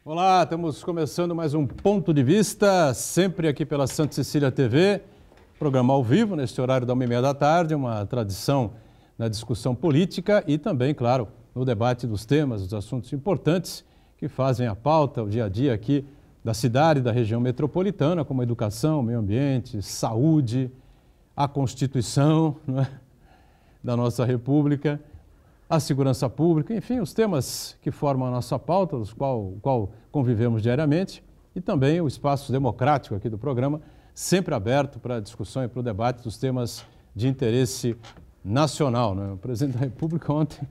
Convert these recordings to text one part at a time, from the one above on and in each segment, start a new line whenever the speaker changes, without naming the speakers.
Olá, estamos começando mais um Ponto de Vista, sempre aqui pela Santa Cecília TV, programa ao vivo, neste horário da 1h30 da tarde, uma tradição na discussão política e também, claro, no debate dos temas, dos assuntos importantes que fazem a pauta, o dia a dia aqui da cidade e da região metropolitana, como educação, meio ambiente, saúde, a Constituição, não é? Da nossa República, a segurança pública, enfim, os temas que formam a nossa pauta, dos qual convivemos diariamente, e também o espaço democrático aqui do programa, sempre aberto para a discussão e para o debate dos temas de interesse nacional, né? O presidente da República ontem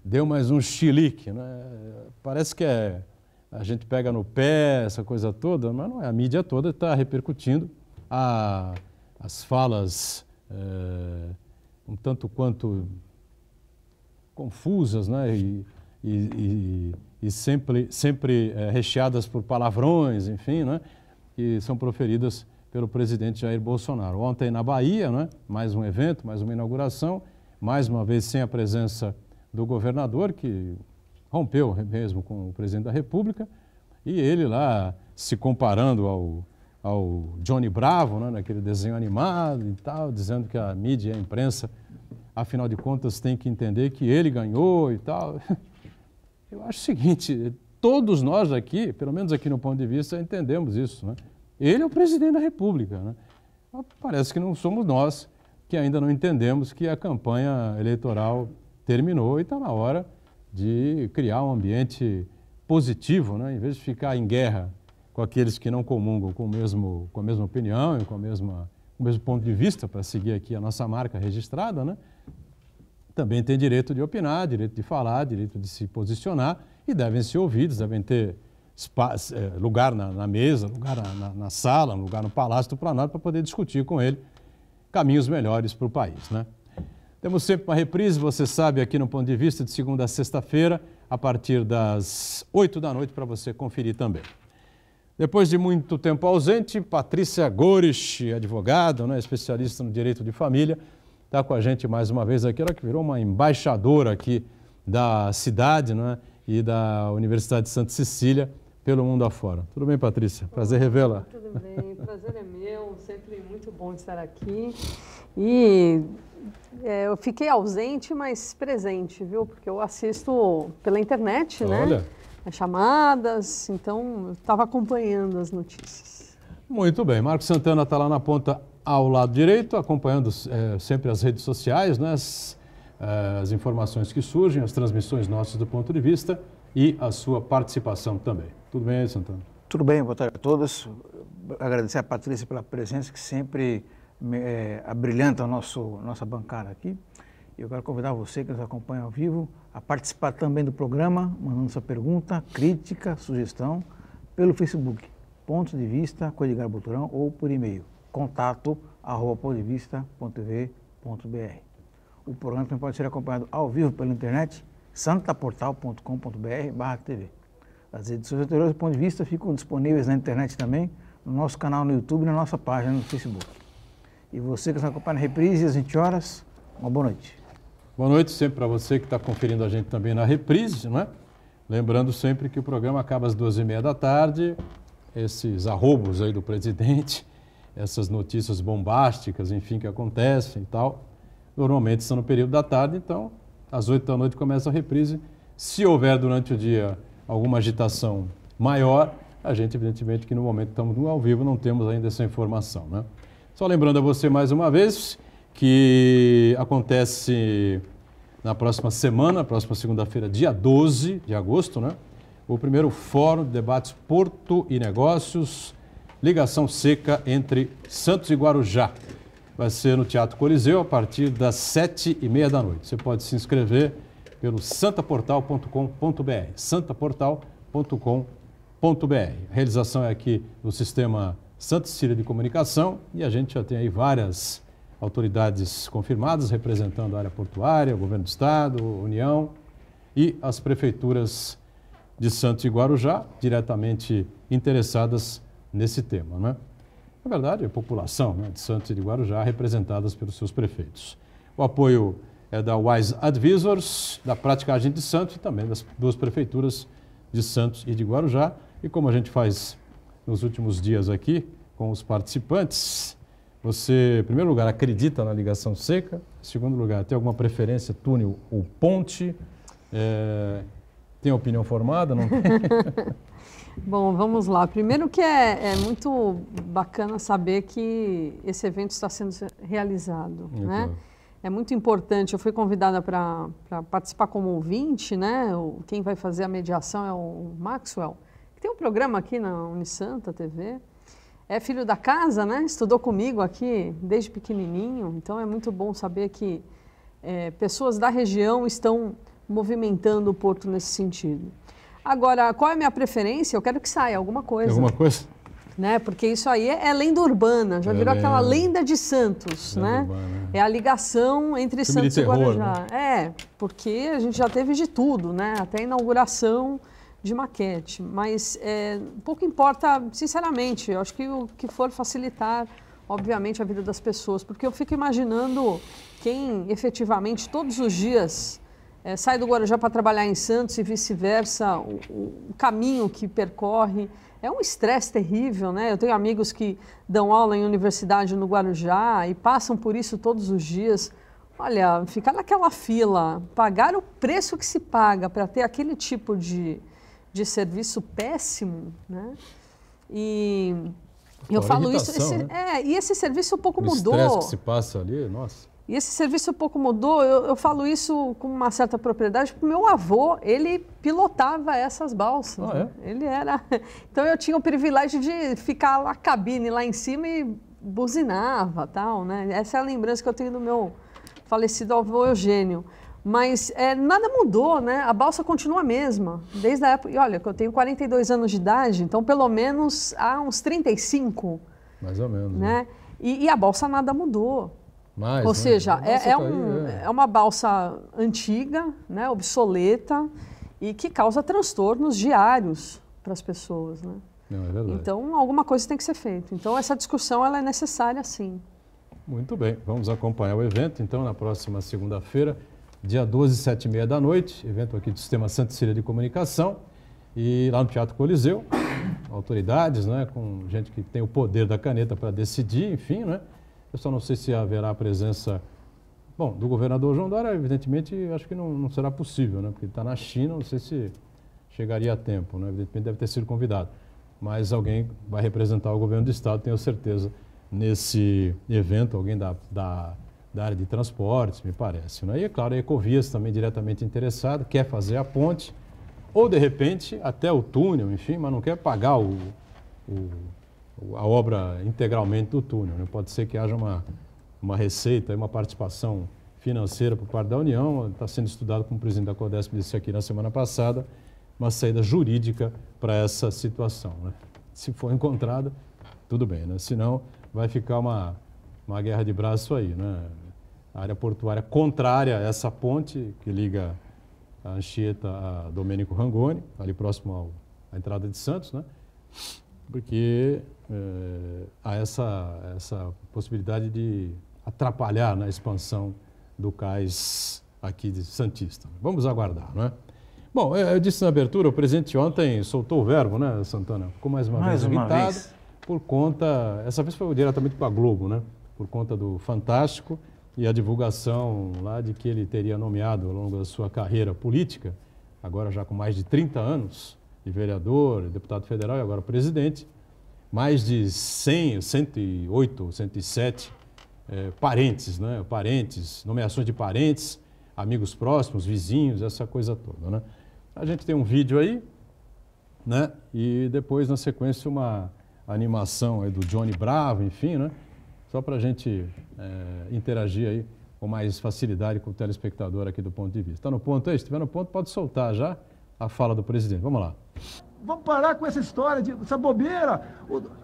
deu mais um chilique, né? Parece que a gente pega no pé, essa coisa toda, mas não é, a mídia toda está repercutindo as falas um tanto quanto confusas, né? E sempre recheadas por palavrões, enfim, né? Que são proferidas pelo presidente Jair Bolsonaro. Ontem na Bahia, né? Mais um evento, mais uma inauguração, mais uma vez sem a presença do governador, que rompeu mesmo com o presidente da República, e ele lá se comparando ao Johnny Bravo, né? Naquele desenho animado e tal, dizendo que a mídia e a imprensa, afinal de contas, tem que entender que ele ganhou e tal. Eu acho o seguinte, todos nós aqui, pelo menos aqui no Ponto de Vista, entendemos isso, né? Ele é o presidente da República, né? Parece que não somos nós que ainda não entendemos que a campanha eleitoral terminou e está na hora de criar um ambiente positivo, né? Em vez de ficar em guerra com aqueles que não comungam com a mesma opinião e com o mesmo ponto de vista, para seguir aqui a nossa marca registrada, né? Também tem direito de opinar, direito de falar, direito de se posicionar e devem ser ouvidos, devem ter espaço, lugar na mesa, lugar na sala, lugar no Palácio do Planalto para poder discutir com ele caminhos melhores para o país, né? Temos sempre uma reprise, você sabe, aqui no Ponto de Vista, de segunda a sexta-feira, a partir das 8 da noite, para você conferir também. Depois de muito tempo ausente, Patrícia Goresch, advogada, né, especialista no direito de família, está com a gente mais uma vez aqui, ela que virou uma embaixadora aqui da cidade, né, e da Universidade de Santa Cecília pelo mundo afora. Tudo bem, Patrícia? Prazer revê-la.
Tudo bem, prazer é meu, sempre muito bom estar aqui. E eu fiquei ausente, mas presente, viu? Porque eu assisto pela internet, né?
Olha.
As chamadas, então eu estava acompanhando as notícias.
Muito bem, Marcos Santana está lá na ponta ao lado direito, acompanhando sempre as redes sociais, né, as informações que surgem, as transmissões nossas do Ponto de Vista e a sua participação também. Tudo bem aí, Santana?
Tudo bem, boa tarde a todos. Agradecer a Patrícia pela presença, que sempre abrilhanta a nossa bancada aqui. Eu quero convidar você que nos acompanha ao vivo a participar também do programa, mandando sua pergunta, crítica, sugestão, pelo Facebook, Ponto de Vista, com Edgar Boturão, ou por e-mail, contato@pontodevista.tv.br. O programa também pode ser acompanhado ao vivo pela internet, santaportal.com.br/tv. As edições anteriores do Ponto de Vista ficam disponíveis na internet também, no nosso canal no YouTube e na nossa página no Facebook. E você que nos acompanha na reprise às 20 horas, uma boa noite.
Boa noite sempre para você que está conferindo a gente também na reprise, não é? Lembrando sempre que o programa acaba às 2h30 da tarde, esses arrobos aí do presidente, essas notícias bombásticas, enfim, que acontecem e tal, normalmente são no período da tarde, então às 8 da noite começa a reprise. Se houver durante o dia alguma agitação maior, a gente, evidentemente, que no momento estamos ao vivo, não temos ainda essa informação, né? Só lembrando a você mais uma vez que acontece na próxima semana, próxima segunda-feira, dia 12 de agosto, né? O primeiro Fórum de Debates Porto e Negócios, ligação seca entre Santos e Guarujá. Vai ser no Teatro Coliseu a partir das 7h30 da noite. Você pode se inscrever pelo santaportal.com.br, santaportal.com.br. A realização é aqui no Sistema Santa Cecília de Comunicação e a gente já tem aí várias autoridades confirmadas representando a área portuária, o Governo do Estado, União e as prefeituras de Santos e Guarujá, diretamente interessadas nesse tema, né? Na verdade, a população, né, de Santos e de Guarujá, representadas pelos seus prefeitos. O apoio é da Wise Advisors, da Praticagem de Santos e também das duas prefeituras de Santos e de Guarujá. E como a gente faz nos últimos dias aqui com os participantes, você, em primeiro lugar, acredita na ligação seca? Em segundo lugar, tem alguma preferência, túnel ou ponte? Tem opinião formada? Não tem?
Bom, vamos lá. Primeiro que é muito bacana saber que esse evento está sendo realizado, né? É muito importante. Eu fui convidada para participar como ouvinte, né? Quem vai fazer a mediação é o Maxwell, que tem um programa aqui na Unisanta TV. É filho da casa, né? Estudou comigo aqui desde pequenininho. Então é muito bom saber que pessoas da região estão movimentando o Porto nesse sentido. Agora, qual é a minha preferência? Eu quero que saia alguma coisa.
Alguma coisa?
Né? Porque isso aí é lenda urbana, já virou aquela lenda de Santos, né?
Urbana.
É a ligação entre
Filme
Santos e Guarujá.
Né?
Porque a gente já teve de tudo, né? Até a inauguração de maquete. Mas pouco importa, sinceramente, eu acho que o que for facilitar, obviamente, a vida das pessoas. Porque eu fico imaginando quem efetivamente todos os dias sai do Guarujá para trabalhar em Santos e vice-versa, o caminho que percorre. É um estresse terrível, né? Eu tenho amigos que dão aula em universidade no Guarujá e passam por isso todos os dias. Olha, ficar naquela fila, pagar o preço que se paga para ter aquele tipo de serviço péssimo, né? E eu falo isso... e esse serviço pouco mudou.
O estresse que se passa ali, nossa...
E esse serviço pouco mudou, eu falo isso com uma certa propriedade, porque meu avô, ele pilotava essas balsas. Ele era... Então eu tinha o privilégio de ficar na cabine lá em cima e buzinava, tal, né? Essa é a lembrança que eu tenho do meu falecido avô Eugênio. Mas nada mudou, né? A balsa continua a mesma, desde a época... E olha, que eu tenho 42 anos de idade, então pelo menos há uns 35.
Mais ou menos.
Né? E a balsa nada mudou. Ou seja, é uma balsa antiga, né, obsoleta e que causa transtornos diários para as pessoas. Né?
Não, é verdade.
Então, alguma coisa tem que ser feita. Então, essa discussão ela é necessária, sim.
Muito bem. Vamos acompanhar o evento, então, na próxima segunda-feira, dia 12, 7h30 da noite, evento aqui do Sistema Santa Cecília de Comunicação, e lá no Teatro Coliseu, autoridades, né, com gente que tem o poder da caneta para decidir, enfim, né? Eu só não sei se haverá a presença, bom, do governador João Dória, evidentemente, acho que não será possível, né? Porque ele está na China, não sei se chegaria a tempo, né? Evidentemente deve ter sido convidado. Mas alguém vai representar o governo do estado, tenho certeza, nesse evento, alguém da área de transportes, me parece, né? E, é claro, a Ecovias também diretamente interessada, quer fazer a ponte, ou, de repente, até o túnel, enfim, mas não quer pagar a obra integralmente do túnel. Né? Pode ser que haja uma receita, uma participação financeira por parte da União. Está sendo estudado, como o presidente da CODESP disse aqui na semana passada, uma saída jurídica para essa situação. Né? Se for encontrada, tudo bem. Né? Senão, vai ficar uma guerra de braço aí. Né? A área portuária contrária a essa ponte que liga a Anchieta a Domênico Rangoni, ali próximo à entrada de Santos, né? Porque há essa possibilidade de atrapalhar na expansão do cais aqui de Santista. Vamos aguardar, não é? Bom, eu disse na abertura, o presidente ontem soltou o verbo, né, Santana? Ficou mais uma vez irritado por conta, essa vez foi diretamente para a Globo, né? Por conta do Fantástico e a divulgação lá de que ele teria nomeado ao longo da sua carreira política, agora já com mais de 30 anos, de vereador, deputado federal e agora presidente, mais de 100, 108, 107 parentes, né? Parentes, nomeações de parentes, amigos próximos, vizinhos, essa coisa toda, né? A gente tem um vídeo aí, né? E depois, na sequência, uma animação aí do Johnny Bravo, enfim, né? Só para a gente interagir aí com mais facilidade com o telespectador aqui do ponto de vista. Está no ponto aí? Se estiver no ponto, pode soltar já a fala do presidente. Vamos lá.
Vamos parar com essa história, essa bobeira.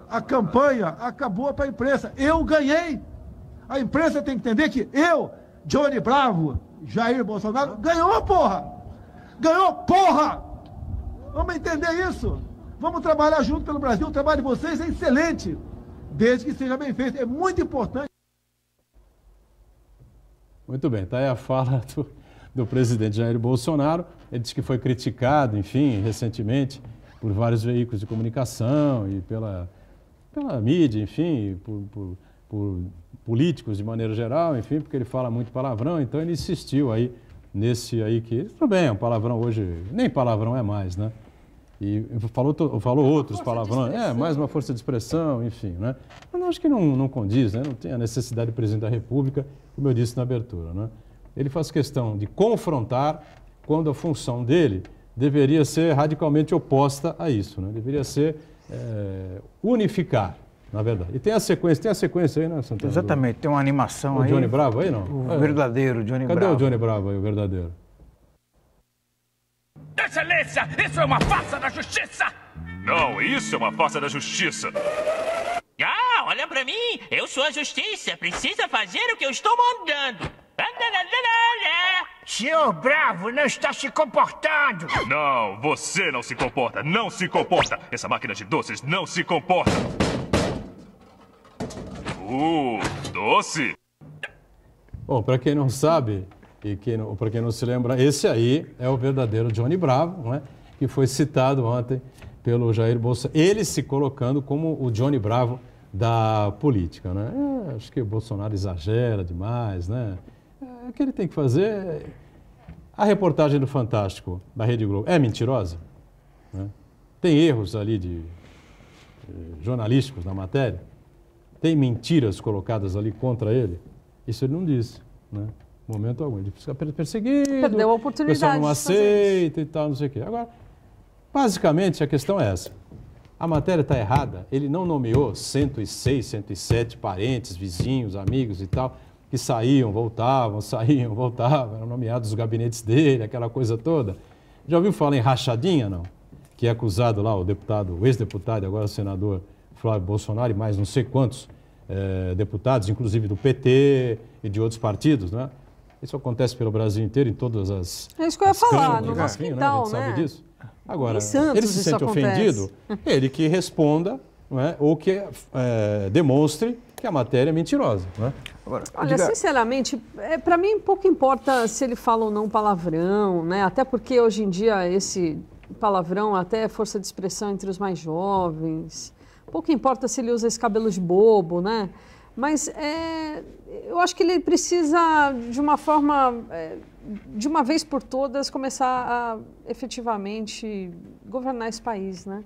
A campanha acabou para a imprensa. Eu ganhei. A imprensa tem que entender que eu, Johnny Bravo, Jair Bolsonaro, ganhou, porra! Ganhou, porra! Vamos entender isso. Vamos trabalhar junto pelo Brasil. O trabalho de vocês é excelente, desde que seja bem feito. É muito importante.
Muito bem, está aí a fala do presidente Jair Bolsonaro. Ele disse que foi criticado, enfim, recentemente, por vários veículos de comunicação e pela mídia, enfim, por políticos de maneira geral, enfim, porque ele fala muito palavrão, então ele insistiu aí nesse aí que, tudo bem, um palavrão hoje, nem palavrão é mais, né? E falou outros palavrões, mais uma força de expressão, enfim, né? Mas eu acho que não condiz, né? Não tem a necessidade do presidente da República, como eu disse na abertura, né? Ele faz questão de confrontar quando a função dele deveria ser radicalmente oposta a isso, né? Deveria ser unificar, na verdade. E tem a sequência aí, né, Santana?
Exatamente, tem uma animação aí.
O Johnny Bravo aí, não?
O verdadeiro Johnny Bravo.
Cadê o Johnny Bravo aí, o verdadeiro?
Excelência, isso é uma farsa da justiça!
Não, isso é uma farsa da justiça.
Ah, olha pra mim, eu sou a justiça, precisa fazer o que eu estou mandando.
Senhor Bravo não está se comportando.
Não, você não se comporta, não se comporta. Essa máquina de doces não se comporta. Doce.
Bom, para quem não sabe e para quem não se lembra, esse aí é o verdadeiro Johnny Bravo, né? Que foi citado ontem pelo Jair Bolsonaro. Ele se colocando como o Johnny Bravo da política, né? Acho que o Bolsonaro exagera demais, né? O que ele tem que fazer... A reportagem do Fantástico, da Rede Globo, é mentirosa? Né? Tem erros ali jornalísticos na matéria? Tem mentiras colocadas ali contra ele? Isso ele não disse, né? Momento algum. Ele fica perseguido,
perdeu a oportunidade.
O pessoal não aceita e tal, não sei o quê. Agora, basicamente, a questão é essa. A matéria está errada. Ele não nomeou 106, 107 parentes, vizinhos, amigos e tal, que saíam, voltavam, eram nomeados os gabinetes dele, aquela coisa toda. Já ouviu falar em rachadinha, não? Que é acusado lá o ex-deputado, agora senador Flávio Bolsonaro e mais não sei quantos deputados, inclusive do PT e de outros partidos, né? Isso acontece pelo Brasil inteiro, em todas as...
É isso que eu ia falar, no nosso
enfim,
quintal,
né? A gente sabe disso. Agora,
Santos,
ele se sente ofendido, ele que responda, não é? Ou que demonstre que a matéria é mentirosa, né?
Agora, olha, sinceramente, para mim pouco importa se ele fala ou não palavrão, né? Até porque hoje em dia esse palavrão até é força de expressão entre os mais jovens. Pouco importa se ele usa esse cabelo de bobo, né? Mas eu acho que ele precisa, de uma forma, de uma vez por todas, começar a efetivamente governar esse país, né?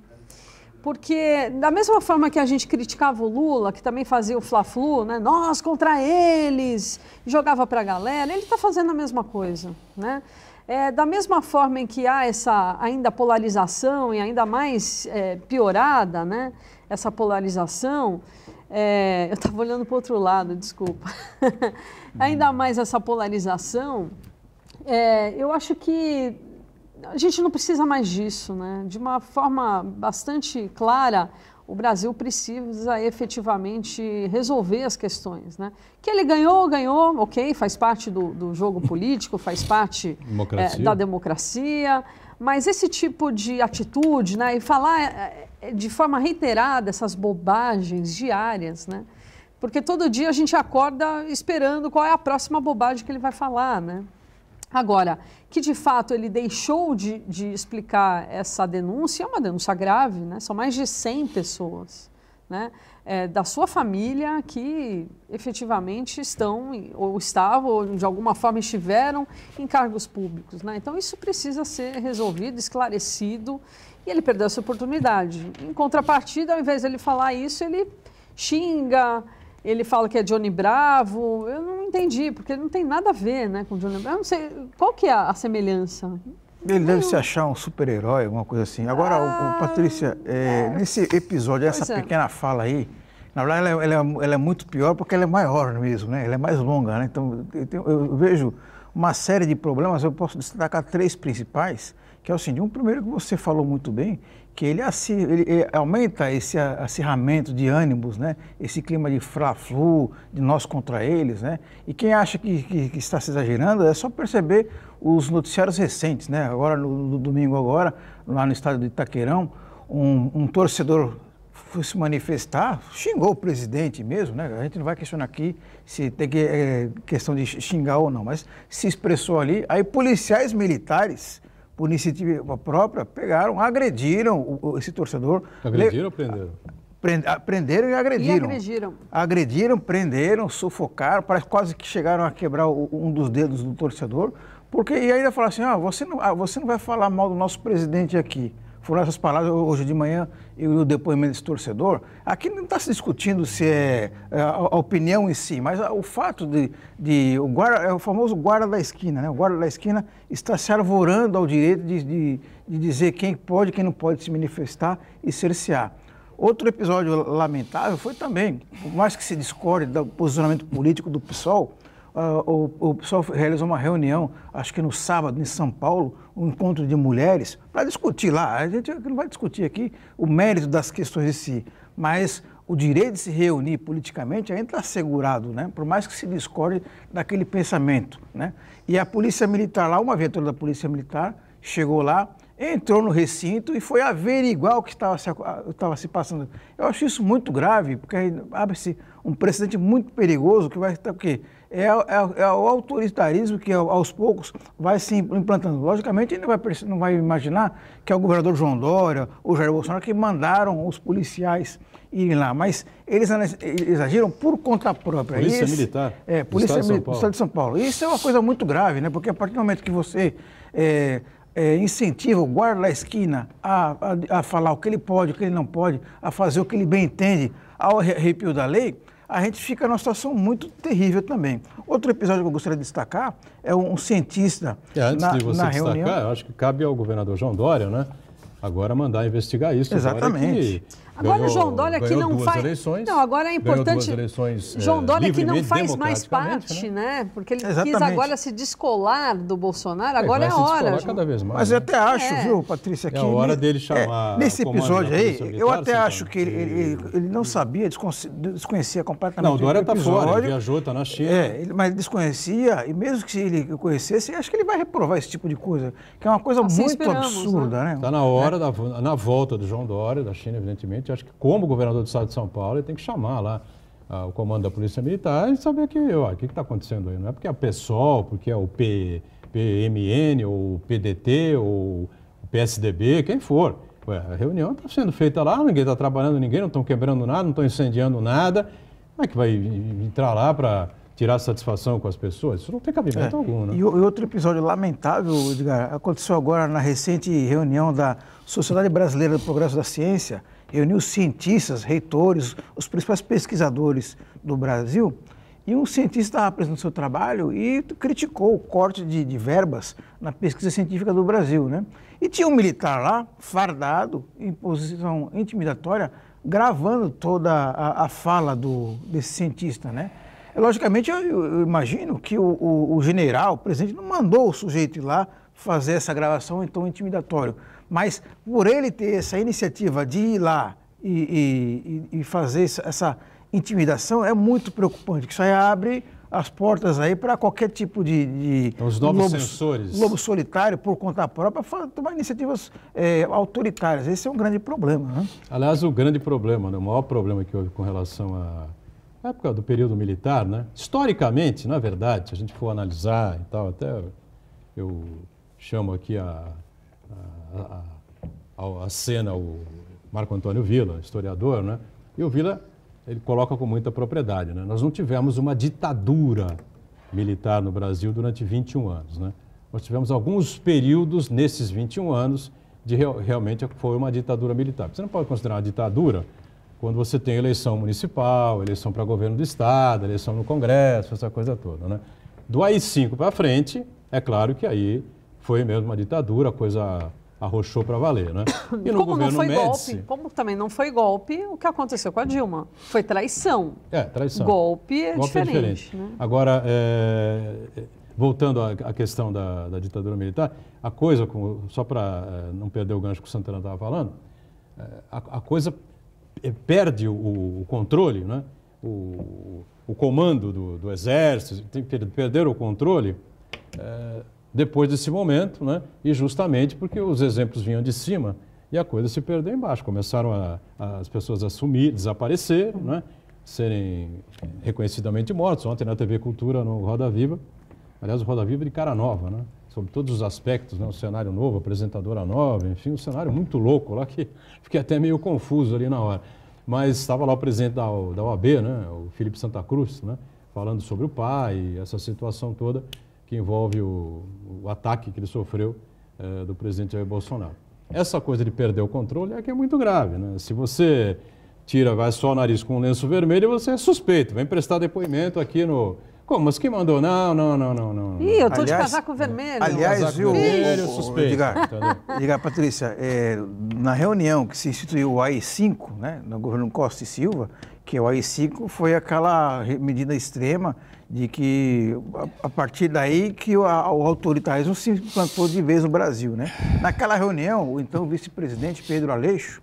Porque, da mesma forma que a gente criticava o Lula, que também fazia o Fla-Flu, né? Nós contra eles, jogava para a galera, ele está fazendo a mesma coisa, né? Da mesma forma em que há essa ainda polarização e ainda mais piorada, né? Essa polarização, eu estava olhando para o outro lado, desculpa. Ainda mais essa polarização, eu acho que a gente não precisa mais disso, né? De uma forma bastante clara, o Brasil precisa efetivamente resolver as questões, né? Que ele ganhou, ok, faz parte do jogo político, faz parte da democracia, mas esse tipo de atitude, né? E falar de forma reiterada essas bobagens diárias, né? Porque todo dia a gente acorda esperando qual é a próxima bobagem que ele vai falar, né? Agora, que de fato ele deixou de explicar essa denúncia, é uma denúncia grave, né? São mais de 100 pessoas, né? Da sua família que efetivamente estão, ou estavam, ou de alguma forma estiveram em cargos públicos, né? Então isso precisa ser resolvido, esclarecido, e ele perdeu essa oportunidade. Em contrapartida, ao invés de ele falar isso, ele xinga, ele fala que é Johnny Bravo. Eu não entendi, porque não tem nada a ver, né, com Johnny Bravo. Eu não sei, qual que é a semelhança?
Ele deve se achar um super-herói, alguma coisa assim. Agora, Patrícia, nesse episódio, essa pequena fala aí, na verdade ela é muito pior porque ela é maior mesmo, né? Ela é mais longa, né? Então, eu vejo uma série de problemas, eu posso destacar 3 principais, que é o seguinte: um primeiro que você falou muito bem, que ele aumenta esse acirramento de ânimos, né? Esse clima de Fla-Flu, de nós contra eles, né? E quem acha que está se exagerando é só perceber os noticiários recentes, né? Agora, no domingo agora, lá no estádio de Itaquerão, um torcedor foi se manifestar, xingou o presidente mesmo, né? A gente não vai questionar aqui se tem questão de xingar ou não, mas se expressou ali. Aí policiais militares, por iniciativa própria, pegaram, agrediram esse torcedor.
Agrediram ou prenderam?
Prenderam e agrediram.
Agrediram,
prenderam, sufocaram, parece quase que chegaram a quebrar um dos dedos do torcedor, porque e ainda falaram assim, você não vai falar mal do nosso presidente aqui. Foram essas palavras hoje de manhã e o depoimento desse torcedor. Aqui não está se discutindo se é a opinião em si, mas o fato é o famoso guarda da esquina, né? O guarda da esquina está se arvorando ao direito de dizer quem pode e quem não pode se manifestar e cercear. Outro episódio lamentável foi também, por mais que se discorde do posicionamento político do PSOL, o PSOL realizou uma reunião, acho que no sábado, em São Paulo, um encontro de mulheres, para discutir lá. A gente não vai discutir aqui o mérito das questões em si, mas o direito de se reunir politicamente ainda está assegurado, né? Por mais que se discorde daquele pensamento, né? E a Polícia Militar lá, uma viatura da Polícia Militar, chegou lá, entrou no recinto e foi averiguar o que estava se passando. Eu acho isso muito grave, porque abre-se um precedente muito perigoso que vai estar o quê? É o autoritarismo que aos poucos vai se implantando. Logicamente, ele não vai imaginar que é o governador João Dória ou Jair Bolsonaro que mandaram os policiais irem lá, mas eles agiram por conta própria.
Polícia Militar?
Polícia Militar do Estado de São Paulo. Isso é uma coisa muito grave, né? Porque a partir do momento que você incentiva o guarda da esquina a falar o que ele pode, o que ele não pode, a fazer o que ele bem entende ao arrepio da lei, a gente fica numa situação muito terrível também. Outro episódio que eu gostaria de destacar é um cientista
antes de você
na
destacar,
reunião.
eu acho que cabe ao governador João Dória, né? Agora mandar investigar isso.
Exatamente.
Agora o João Dória que não faz...
Eleições,
não, agora é importante... João Dória que não faz mais
democraticamente,
parte, né? Porque ele
Exatamente.
quis agora se descolar do Bolsonaro, agora é a hora.
Cada vez mais,
Mas eu até acho, viu, Patrícia, que...
É a hora dele chamar...
nesse episódio aí, eu até acho que
ele
ele não sabia, desconhecia completamente.
Não, o Dória está fora, ele viajou, está na China.
Mas desconhecia, e mesmo que ele conhecesse, acho que ele vai reprovar esse tipo de coisa, que é uma coisa muito absurda, né?
Está na hora, na volta do João Dória, da China, evidentemente, acho que como governador do Estado de São Paulo, ele tem que chamar lá o comando da Polícia Militar e saber o que está acontecendo aí. Não é porque é o PSOL, porque é o PMN, ou o PDT, ou o PSDB, quem for. A reunião está sendo feita lá, ninguém está trabalhando, não estão quebrando nada, não estão incendiando nada. Como é que vai entrar lá para tirar satisfação com as pessoas? Isso não tem cabimento algum, né?
E outro episódio lamentável, Edgar, aconteceu agora na recente reunião da Sociedade Brasileira do Progresso da Ciência, reuniu cientistas, reitores, os principais pesquisadores do Brasil, e um cientista estava apresentando seu trabalho e criticou o corte de verbas na pesquisa científica do Brasil, né? E tinha um militar lá, fardado, em posição intimidatória, gravando toda a fala desse cientista, né? Logicamente, eu imagino que o general, o presidente, não mandou o sujeito ir lá fazer essa gravação em tom intimidatório. Mas por ele ter essa iniciativa de ir lá e fazer essa intimidação, é muito preocupante, que isso aí abre as portas aí para qualquer tipo de
os novos censores.
Lobo solitário, por conta própria, tomar iniciativas autoritárias. Esse é um grande problema, né?
Aliás, o grande problema, né, o maior problema que houve com relação à época do período militar, né? Historicamente, na verdade, se a gente for analisar e tal, até eu chamo aqui a cena o Marco Antônio Villa, historiador, né? E o Villa, ele coloca com muita propriedade, né? Nós não tivemos uma ditadura militar no Brasil durante 21 anos, né? Nós tivemos alguns períodos nesses 21 anos de realmente foi uma ditadura militar. Você não pode considerar uma ditadura quando você tem eleição municipal, eleição para governo do Estado, eleição no Congresso, essa coisa toda, né? Do AI-5 para frente, é claro que aí foi mesmo uma ditadura, a coisa arrochou para valer, né?
E no como governo não foi Médici, golpe, como também não foi golpe, o que aconteceu com a Dilma? Foi traição.
Traição.
Golpe é diferente. Né?
Agora, voltando à questão da ditadura militar, a coisa, só para não perder o gancho que o Santana estava falando, a coisa perde o controle, né? O comando do Exército, tem que perder o controle depois desse momento, né? E justamente porque os exemplos vinham de cima e a coisa se perdeu embaixo. Começaram as pessoas a sumir, desaparecer, né? Serem reconhecidamente mortos. Ontem na TV Cultura, no Roda Viva, aliás, o Roda Viva de cara nova, né? Sobre todos os aspectos, né? Um cenário novo, apresentadora nova, enfim, um cenário muito louco lá, que fiquei até meio confuso ali na hora. Mas estava lá o presidente da OAB, né? O Felipe Santa Cruz, né? Falando sobre o pai, essa situação toda que envolve o ataque que ele sofreu do presidente Jair Bolsonaro. Essa coisa de perder o controle é que é muito grave, né? Se você vai só o nariz com um lenço vermelho, você é suspeito, vem prestar depoimento aqui no... Como? Mas quem mandou? Não.
Ih, eu tô de casaco vermelho.
Aliás,
vermelho, suspeito.
Diga, Patrícia, na reunião que se instituiu o AI-5, né, no governo Costa e Silva, que o AI-5 foi aquela medida extrema de que, a partir daí, que o autoritarismo se implantou de vez no Brasil, né? Naquela reunião, o então vice-presidente Pedro Aleixo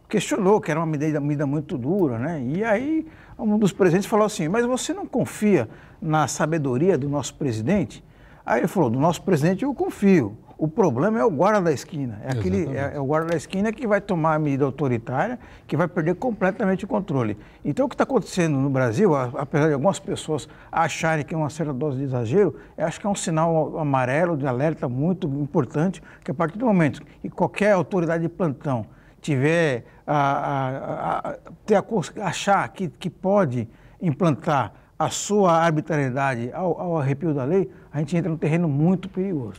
questionou que era uma medida muito dura, né? E aí, um dos presidentes falou assim, mas você não confia na sabedoria do nosso presidente? Aí ele falou, do nosso presidente eu confio. O problema é o guarda da esquina. É o guarda da esquina que vai tomar a medida autoritária, que vai perder completamente o controle. Então, o que está acontecendo no Brasil, apesar de algumas pessoas acharem que é uma certa dose de exagero, eu acho que é um sinal amarelo, de alerta muito importante, que a partir do momento que qualquer autoridade de plantão tiver achar que pode implantar a sua arbitrariedade ao arrepio da lei, a gente entra num terreno muito perigoso.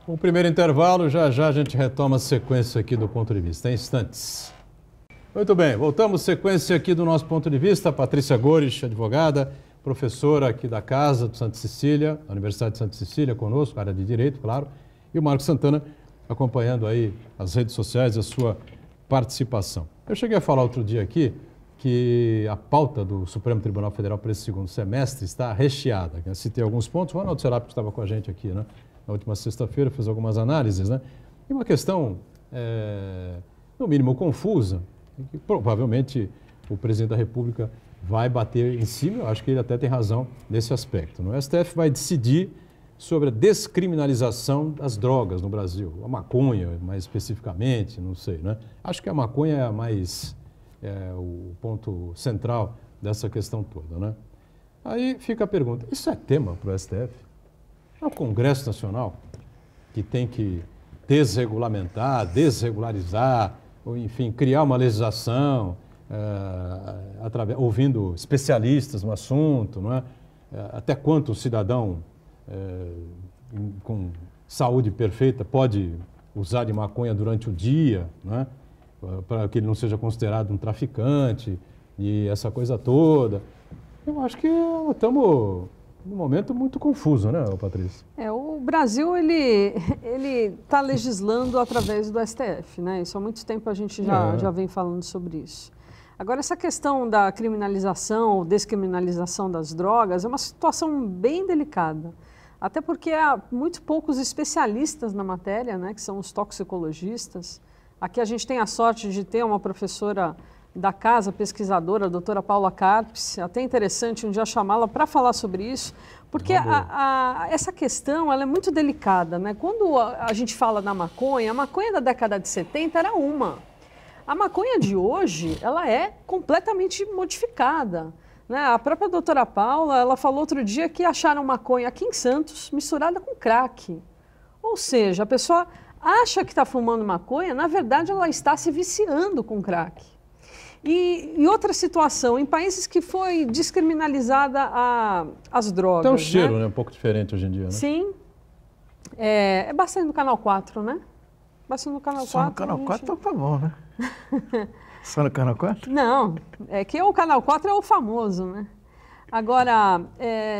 O primeiro intervalo, já a gente retoma a sequência aqui do ponto de vista, em instantes. Muito bem, voltamos sequência aqui do nosso ponto de vista. Patrícia Goris, advogada, professora aqui da Casa de Santa Cecília, da Universidade de Santa Cecília, conosco, área de Direito, claro, e o Marcos Santana acompanhando aí as redes sociais e a sua participação. Eu cheguei a falar outro dia aqui que a pauta do Supremo Tribunal Federal para esse segundo semestre está recheada. Eu citei alguns pontos, o Ronaldo Serapio estava com a gente aqui, né? Na última sexta-feira, fez algumas análises, né? E uma questão, no mínimo, confusa, que provavelmente o presidente da República vai bater em cima, eu acho que ele até tem razão nesse aspecto. O STF vai decidir sobre a descriminalização das drogas no Brasil, a maconha, mais especificamente, não sei, né? Acho que a maconha é mais o ponto central dessa questão toda, né? Aí fica a pergunta, isso é tema para o STF? É o Congresso Nacional que tem que desregulamentar, desregularizar, ou enfim, criar uma legislação, ouvindo especialistas no assunto, não é? Até quanto o cidadão com saúde perfeita pode usar de maconha durante o dia, né? Para que ele não seja considerado um traficante e essa coisa toda. Eu acho que estamos num momento muito confuso, né, Patrícia?
O Brasil, ele está legislando através do STF, né? Isso há muito tempo a gente já vem falando sobre isso. Agora, essa questão da criminalização ou descriminalização das drogas é uma situação bem delicada. Até porque há muito poucos especialistas na matéria, né, que são os toxicologistas. Aqui a gente tem a sorte de ter uma professora da casa, pesquisadora, a doutora Paula Carpes, até interessante um dia chamá-la para falar sobre isso, porque essa questão ela é muito delicada, né? Quando a gente fala da maconha, a maconha da década de 70 era uma. A maconha de hoje, ela é completamente modificada, né? A própria doutora Paula, ela falou outro dia que acharam maconha aqui em Santos misturada com crack. Ou seja, a pessoa acha que está fumando maconha, na verdade ela está se viciando com crack. E outra situação, em países que foi descriminalizada as drogas.
Tem um cheiro, né? Um pouco diferente hoje em dia, né?
Sim. É bastante no Canal 4, né? Bastante no Canal 4.
Só no Canal 4 tá bom, né? Só no Canal 4?
Não, é que o Canal 4 é o famoso, né? Agora,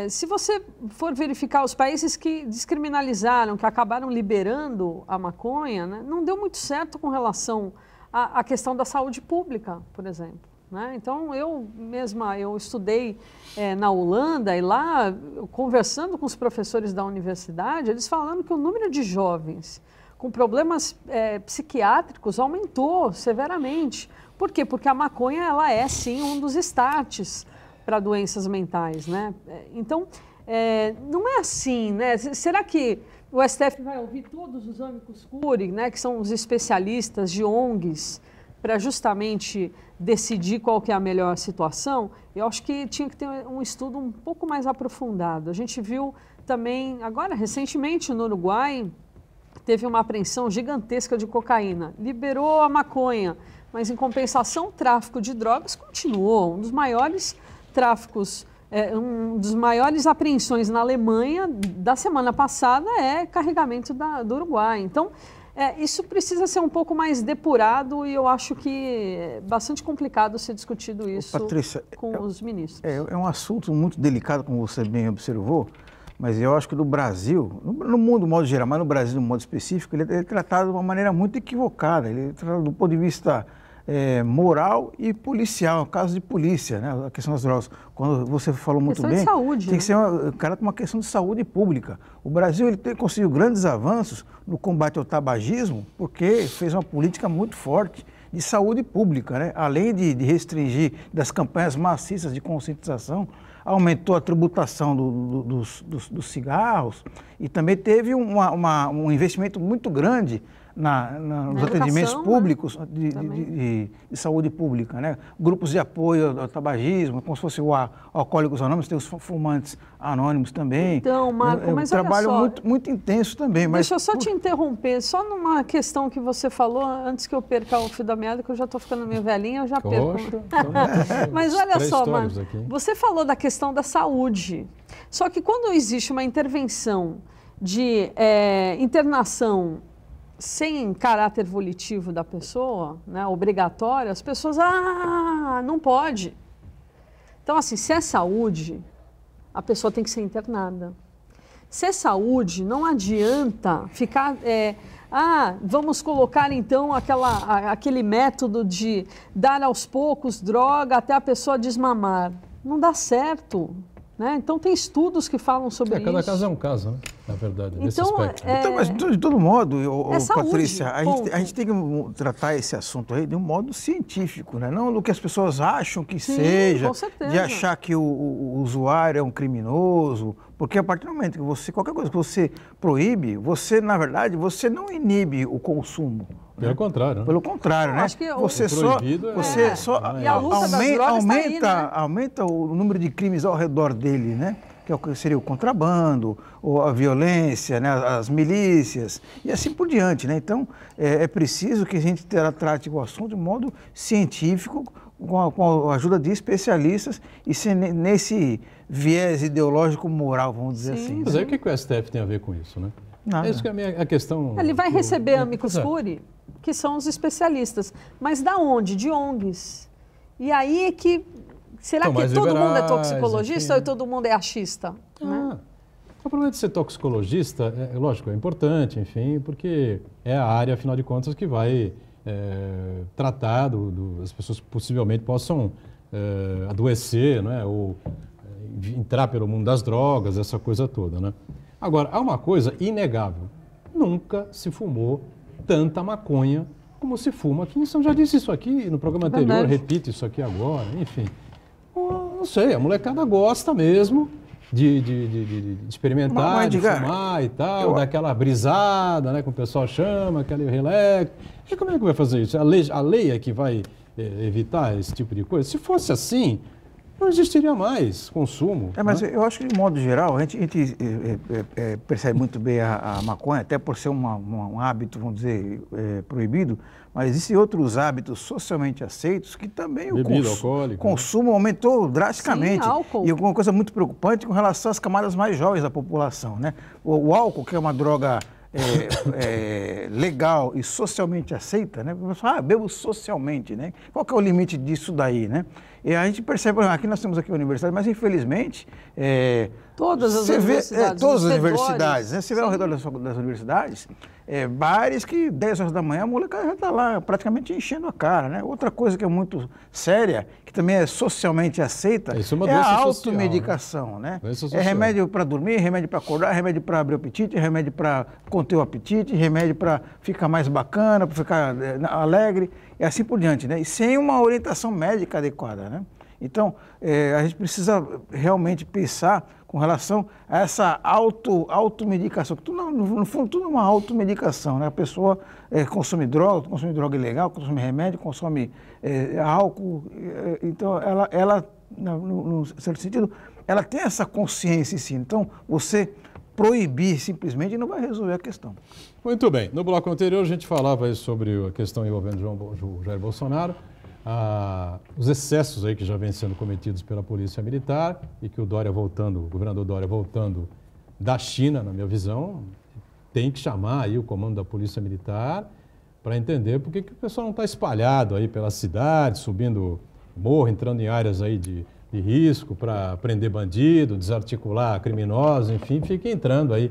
se você for verificar os países que descriminalizaram, que acabaram liberando a maconha, né, não deu muito certo com relação à questão da saúde pública, por exemplo, né? Então, eu estudei na Holanda e lá, conversando com os professores da universidade, eles falando que o número de jovens com problemas psiquiátricos aumentou severamente. Por quê? Porque a maconha, ela é, sim, um dos starts para doenças mentais, né? Então, não é assim, né? Será que o STF vai ouvir todos os amicus curiae, né, que são os especialistas de ONGs, para justamente decidir qual que é a melhor situação. Eu acho que tinha que ter um estudo um pouco mais aprofundado. A gente viu também, agora, recentemente, no Uruguai, teve uma apreensão gigantesca de cocaína. Liberou a maconha, mas, em compensação, o tráfico de drogas continuou. Um dos maiores tráficos, um dos maiores apreensões na Alemanha da semana passada é carregamento do Uruguai. Então, isso precisa ser um pouco mais depurado e eu acho que é bastante complicado ser discutido isso,
Patrícia,
com os ministros.
É um assunto muito delicado, como você bem observou, mas eu acho que no Brasil, no mundo de modo geral, mas no Brasil de modo específico, ele é tratado de uma maneira muito equivocada. Ele é tratado do ponto de vista moral e policial, no caso de polícia, né? A questão das drogas. Quando você falou muito bem,
de saúde,
tem que ser uma questão de saúde pública. O Brasil conseguiu grandes avanços no combate ao tabagismo porque fez uma política muito forte de saúde pública, né? Além de restringir das campanhas maciças de conscientização, aumentou a tributação dos cigarros e também teve um investimento muito grande nos atendimentos públicos, né? de saúde pública, né? Grupos de apoio ao tabagismo, como se fosse o Alcoólicos Anônimos, tem os fumantes anônimos também.
Então, Marco, mas
um trabalho
olha só,
muito, muito intenso também.
Deixa eu só te interromper, só numa questão que você falou, antes que eu perca o fio da meada, que eu já estou ficando meio velhinha, eu já perco. Mas olha só, Marco, você falou da questão da saúde, só que quando existe uma intervenção de internação sem caráter volitivo da pessoa, né, obrigatório, as pessoas, não pode. Então, assim, se é saúde, a pessoa tem que ser internada. Se é saúde, não adianta ficar, vamos colocar então aquele método de dar aos poucos droga até a pessoa desmamar. Não dá certo. Né? Então, tem estudos que falam sobre isso.
Cada caso é um caso, né? Na verdade, nesse aspecto.
Mas, de todo modo,
saúde,
Patrícia, a gente tem que tratar esse assunto aí de um modo científico, né? Não do que as pessoas acham que seja, de achar que o usuário é um criminoso, porque a partir do momento que qualquer coisa que você proíbe, na verdade, você não inibe o consumo.
Pelo contrário, né?
Pelo contrário, né?
Acho que
você só aumenta o número de crimes ao redor dele, né? Que seria o contrabando, ou a violência, né? As milícias e assim por diante, né? Então, é preciso que a gente trate o assunto de modo científico, com a ajuda de especialistas e sem nesse viés ideológico moral, vamos dizer assim.
Mas aí o que o STF tem a ver com isso, né?
Nada.
É isso que é a questão...
Ele vai receber amicus curiae, que são os especialistas. Mas da onde? De ONGs. E aí que... Será que todo mundo é toxicologista ou todo mundo é achista? Né?
O problema de ser toxicologista, lógico, é importante, enfim, porque é a área, afinal de contas, que vai tratar as pessoas que possivelmente possam adoecer, né? Ou entrar pelo mundo das drogas, essa coisa toda, né? Agora, há uma coisa inegável. Nunca se fumou tanta maconha como se fuma aqui em São Paulo. Já disse isso aqui no programa anterior, repito isso aqui agora, enfim. Não sei, a molecada gosta mesmo de experimentar, de fumar e tal, daquela brisada, né, que o pessoal chama, aquele relax. E como é que vai fazer isso? A lei é que vai evitar esse tipo de coisa? Se fosse assim, não existiria mais consumo.
Mas eu acho que, de modo geral, a gente percebe muito bem a maconha, até por ser um hábito, vamos dizer, proibido, mas existem outros hábitos socialmente aceitos que também o consumo aumentou drasticamente.
Sim, álcool.
E uma coisa muito preocupante com relação às camadas mais jovens da população, né? O álcool, que é uma droga legal e socialmente aceita, né? Bebo socialmente, né? Qual que é o limite disso daí, né? E a gente percebe, nós temos aqui a universidade, mas infelizmente...
todas as universidades.
Todas as universidades, né? Você vê ao redor das universidades, bares que 10 horas da manhã a molecada já está lá praticamente enchendo a cara, né? Outra coisa que é muito séria, que também é socialmente aceita, é a automedicação, né? É remédio para dormir, remédio para acordar, remédio para abrir o apetite, remédio para conter o apetite, remédio para ficar mais bacana, para ficar alegre, e assim por diante, né? E sem uma orientação médica adequada, né? Então, a gente precisa realmente pensar com relação a essa automedicação, que no fundo tudo é uma automedicação, né? A pessoa consome droga ilegal, consome remédio, consome álcool, então ela no certo sentido, ela tem essa consciência em si. Então, você proibir simplesmente não vai resolver a questão.
Muito bem. No bloco anterior a gente falava aí sobre a questão envolvendo Jair Bolsonaro, os excessos aí que já vêm sendo cometidos pela Polícia Militar e que o governador Dória voltando da China, na minha visão, tem que chamar aí o comando da Polícia Militar para entender por que o pessoal não está espalhado aí pela cidade, subindo morro, entrando em áreas aí de risco para prender bandido, desarticular criminosos, enfim, fica entrando aí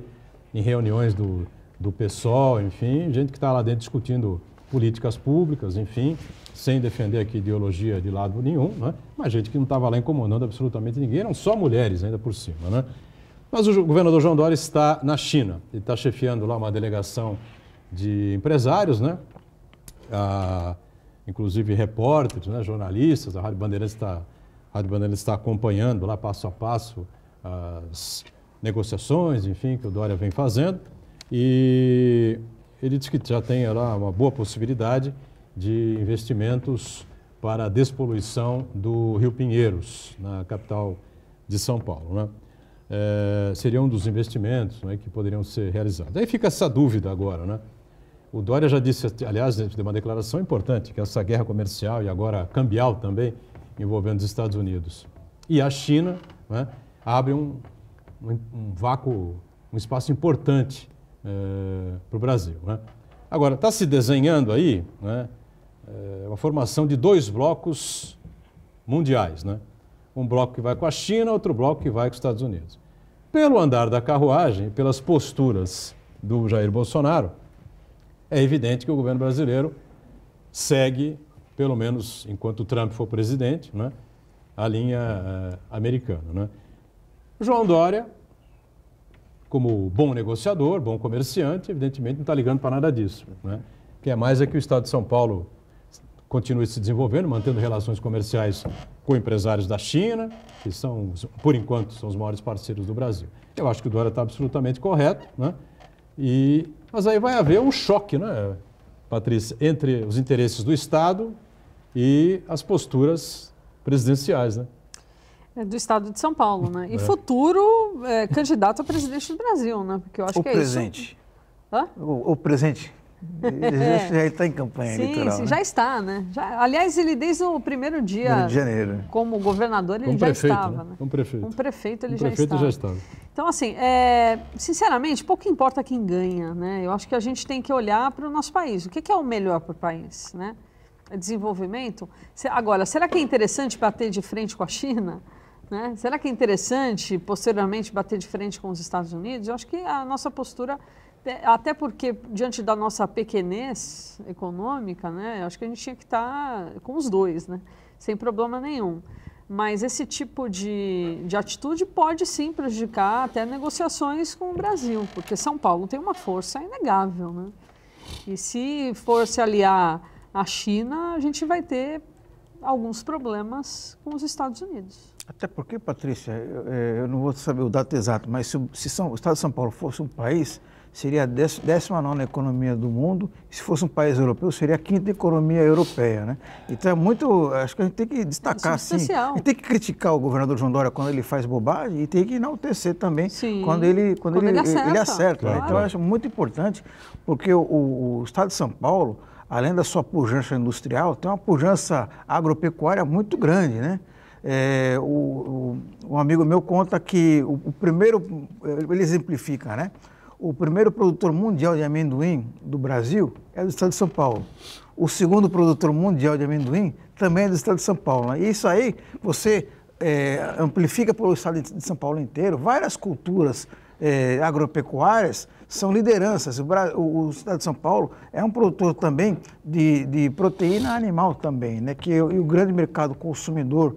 em reuniões do PSOL, enfim, gente que está lá dentro discutindo políticas públicas, enfim, sem defender aqui ideologia de lado nenhum, né? Mas gente que não estava lá incomodando absolutamente ninguém, eram só mulheres ainda por cima, né? Mas o governador João Dória está na China, ele está chefiando lá uma delegação de empresários, né? Inclusive repórteres, né? Jornalistas, a Rádio Bandeirantes está acompanhando lá passo a passo as negociações, enfim, que o Dória vem fazendo, e ele disse que já tem lá uma boa possibilidade de investimentos para a despoluição do Rio Pinheiros, na capital de São Paulo, né? Seria um dos investimentos, né, que poderiam ser realizados. Aí fica essa dúvida agora, né? O Dória já disse, aliás, deu uma declaração importante, que essa guerra comercial e agora cambial também, envolvendo os Estados Unidos e a China, né, abre um vácuo, um espaço importante para o Brasil, né? Agora, está se desenhando aí, né, uma formação de 2 blocos mundiais, né? Um bloco que vai com a China, outro bloco que vai com os Estados Unidos. Pelo andar da carruagem, pelas posturas do Jair Bolsonaro, é evidente que o governo brasileiro segue, pelo menos enquanto o Trump for presidente, né, a linha americana, né? João Dória, como bom negociador, bom comerciante, evidentemente não está ligando para nada disso, né? O que é mais é que o Estado de São Paulo continue se desenvolvendo, mantendo relações comerciais com empresários da China, que são, por enquanto, são os maiores parceiros do Brasil. Eu acho que o Dória está absolutamente correto, né? Mas aí vai haver um choque, né, Patrícia, entre os interesses do Estado e as posturas presidenciais, né?
Do Estado de São Paulo, né? E futuro candidato a presidente do Brasil, né? Porque eu acho que é
presente.
isso. Hã?
O presente. Já está em campanha eleitoral.
Sim,
né?
já está, né? Aliás, ele desde o primeiro dia,
Rio de janeiro,
como governador, ele já estava, né?
Um prefeito.
Um prefeito, ele
já estava.
Então, assim, sinceramente, pouco importa quem ganha, né? Eu acho que a gente tem que olhar para o nosso país. O que é o melhor para o país, né? Desenvolvimento. Agora, será que é interessante bater de frente com a China? Né? Será que é interessante, posteriormente, bater de frente com os Estados Unidos? Eu acho que a nossa postura, até porque, diante da nossa pequenez econômica, né, eu acho que a gente tinha que estar com os dois, né, sem problema nenhum. Mas esse tipo de atitude pode, sim, prejudicar até negociações com o Brasil, porque São Paulo tem uma força inegável, né? E se for se aliar à China, a gente vai ter alguns problemas com os Estados Unidos.
Até porque, Patrícia, eu não vou saber o dado exato, mas se o Estado de São Paulo fosse um país, seria a 19ª economia do mundo, e se fosse um país europeu, seria a 5ª economia europeia, né? Então é muito, acho que a gente tem que destacar, sim, a gente tem que criticar o governador João Dória quando ele faz bobagem e tem que enaltecer também quando ele acerta.
Claro.
Né? Então eu acho muito importante, porque o Estado de São Paulo, além da sua pujança industrial, tem uma pujança agropecuária muito grande, né? Um amigo meu conta que o primeiro, ele exemplifica, né? O primeiro produtor mundial de amendoim do Brasil é do Estado de São Paulo. O segundo produtor mundial de amendoim também é do Estado de São Paulo. Né? E isso aí você amplifica para o Estado de São Paulo inteiro. Várias culturas agropecuárias são lideranças. O Estado de São Paulo é um produtor também de proteína animal também, né? E o grande mercado consumidor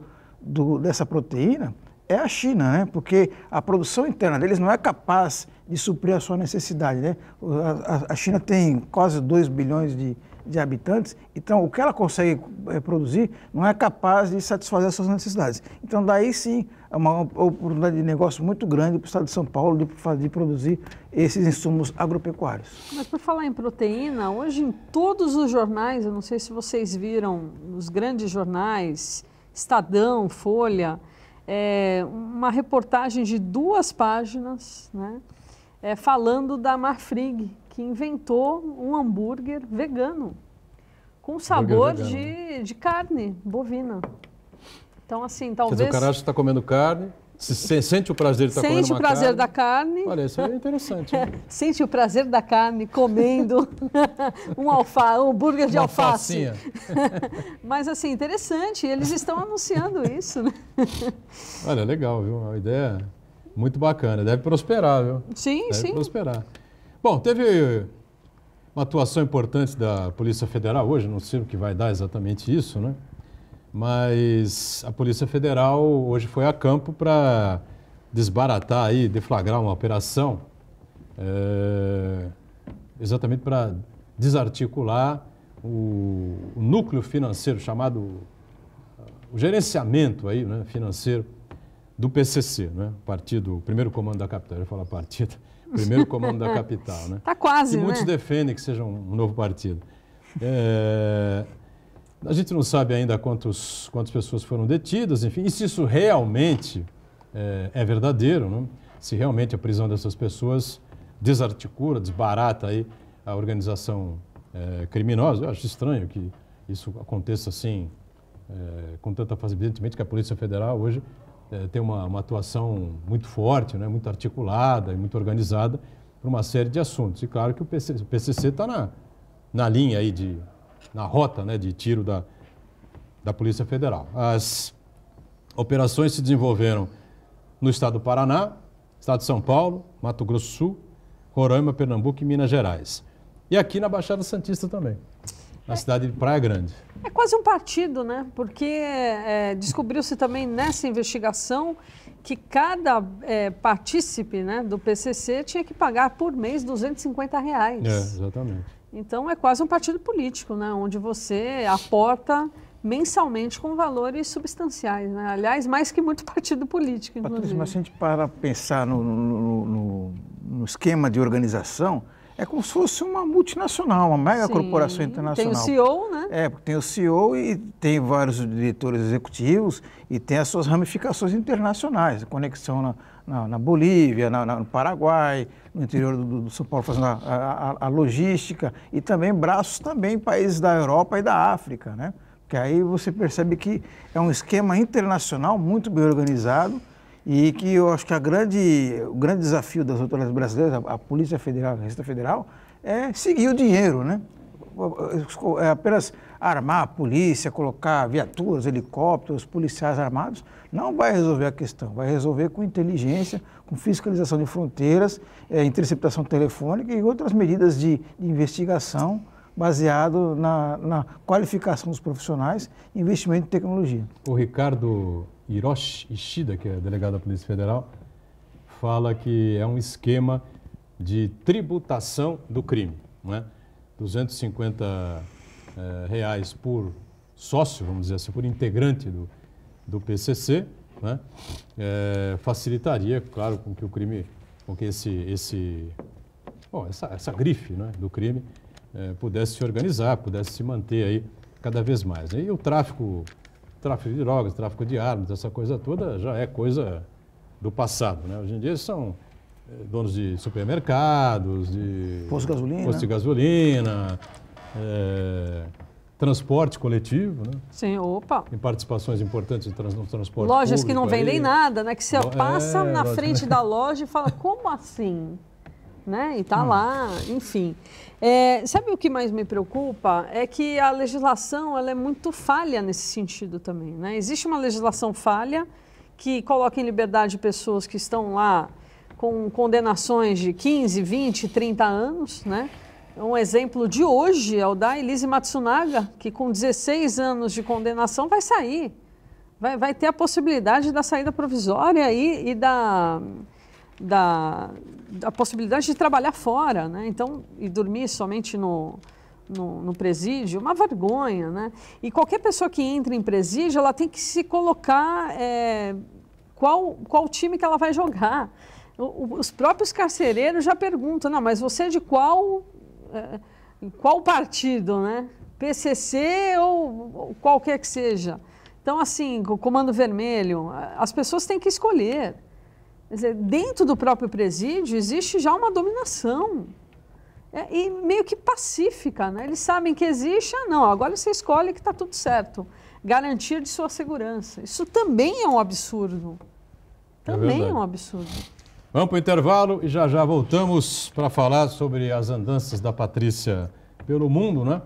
dessa proteína é a China, né? Porque a produção interna deles não é capaz de suprir a sua necessidade, né? A China tem quase 2 bilhões de habitantes, então o que ela consegue produzir não é capaz de satisfazer as suas necessidades. Então daí sim é uma oportunidade de negócio muito grande para o estado de São Paulo de produzir esses insumos agropecuários.
Mas por falar em proteína, hoje em todos os jornais, eu não sei se vocês viram, nos grandes jornais, Estadão, Folha, uma reportagem de 2 páginas, né, falando da Marfrig, que inventou um hambúrguer vegano, com sabor de carne bovina. Então, assim, talvez...
Quer dizer, o cara acha que está comendo carne, sente o prazer de estar comendo uma carne.
Sente o prazer da carne.
Olha, isso é interessante.
Sente o prazer da carne comendo um hambúrguer de alface. Mas, assim, interessante. Eles estão anunciando isso, né?
Olha, legal, viu? Uma ideia muito bacana. Deve prosperar, viu?
Sim, sim.
Deve prosperar. Bom, teve uma atuação importante da Polícia Federal hoje, não sei o que vai dar exatamente isso, né? Mas a Polícia Federal hoje foi a campo para desbaratar aí, deflagrar uma operação exatamente para desarticular o núcleo financeiro chamado, o gerenciamento aí, né, financeiro do PCC, né? Partido, primeiro comando da capital, eu ia falar partido, primeiro comando da capital, né?
Tá quase,
e muitos
né?
defendem que seja um novo partido. A gente não sabe ainda quantas pessoas foram detidas, enfim, e se isso realmente é verdadeiro, né? Se realmente a prisão dessas pessoas desarticula, desbarata aí a organização criminosa. Eu acho estranho que isso aconteça assim, com tanta facilidade. Evidentemente que a Polícia Federal hoje tem uma atuação muito forte, né? Muito articulada e muito organizada para uma série de assuntos. E claro que o PCC está na linha aí na rota, né, de tiro da Polícia Federal. As operações se desenvolveram no estado do Paraná, estado de São Paulo, Mato Grosso do Sul, Roraima, Pernambuco e Minas Gerais. E aqui na Baixada Santista também, na cidade de Praia Grande.
É quase um partido, né? Porque descobriu-se também nessa investigação que cada partícipe, né, do PCC tinha que pagar por mês R$250.
Exatamente.
Então, é quase um partido político, né? Onde você aporta mensalmente com valores substanciais, né? Aliás, mais que muito partido político, inclusive.
Patrícia, mas se a gente para pensar no esquema de organização, é como se fosse uma multinacional, uma mega corporação internacional.
Tem o CEO, né?
Porque tem o CEO e tem vários diretores executivos e tem as suas ramificações internacionais, conexão na Bolívia, no Paraguai, no interior do São Paulo, fazendo a logística, e também braços também em países da Europa e da África, né? Porque aí você percebe que é um esquema internacional muito bem organizado e que eu acho que o grande desafio das autoridades brasileiras, a Polícia Federal, a Receita Federal, é seguir o dinheiro, né? É apenas armar a polícia, colocar viaturas, helicópteros, policiais armados, não vai resolver a questão. Vai resolver com inteligência, com fiscalização de fronteiras, interceptação telefônica e outras medidas de investigação baseado na qualificação dos profissionais e investimento em tecnologia.
O Ricardo Hiroshi Ishida, que é delegado da Polícia Federal, fala que é um esquema de tributação do crime, não é? R$250 por sócio, vamos dizer assim, por integrante do PCC, né? Facilitaria, claro, com que o crime, com que essa grife, né, do crime pudesse se organizar, pudesse se manter aí cada vez mais. E o tráfico de drogas, tráfico de armas, essa coisa toda já é coisa do passado, né? Hoje em dia são donos de supermercados, de
posto
de gasolina, transporte coletivo, né?
Sim, opa.
Tem participações importantes no transporte
Lojas
público
que não vendem
aí.
nada, né? Que você passa na frente da loja e fala, como assim? Né? E está lá, enfim. Sabe o que mais me preocupa? É que a legislação ela é muito falha nesse sentido também, né? Existe uma legislação falha que coloca em liberdade pessoas que estão lá com condenações de 15, 20, 30 anos, né? Um exemplo de hoje é o da Elise Matsunaga, que com 16 anos de condenação vai sair. Vai ter a possibilidade da saída provisória e da possibilidade de trabalhar fora, né? Então, e dormir somente no no presídio, uma vergonha, né? E qualquer pessoa que entra em presídio, ela tem que se colocar qual time que ela vai jogar. Os próprios carcereiros já perguntam, não, mas você é de qual partido, né? PCC ou qualquer que seja. Então, assim, o Comando Vermelho, as pessoas têm que escolher. Quer dizer, dentro do próprio presídio existe já uma dominação. E meio que pacífica, né? Eles sabem que existe, não, agora você escolhe que está tudo certo. Garantir de sua segurança. Isso também é um absurdo. Também é um absurdo.
Vamos para o intervalo e já voltamos para falar sobre as andanças da Patrícia pelo mundo, né?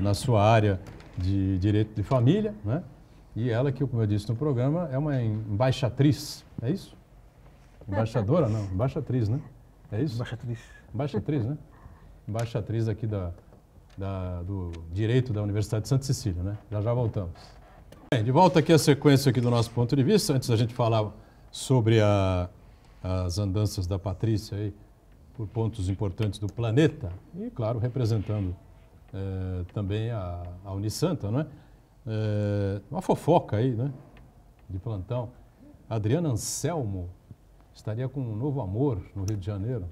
Na sua área de direito de família, né? E ela que, como eu disse no programa, é uma embaixatriz, é isso? Embaixadora? Não, embaixatriz, né? É isso?
Embaixatriz.
Embaixatriz, né? Embaixatriz aqui do Direito da Universidade de Santa Cecília, né? Já voltamos. Bem, de volta aqui a sequência aqui do nosso ponto de vista. Antes da gente falar sobre as andanças da Patrícia aí por pontos importantes do planeta e, claro, representando também a Unisanta, não é? Uma fofoca aí, né? De plantão. Adriana Anselmo estaria com um novo amor no Rio de Janeiro.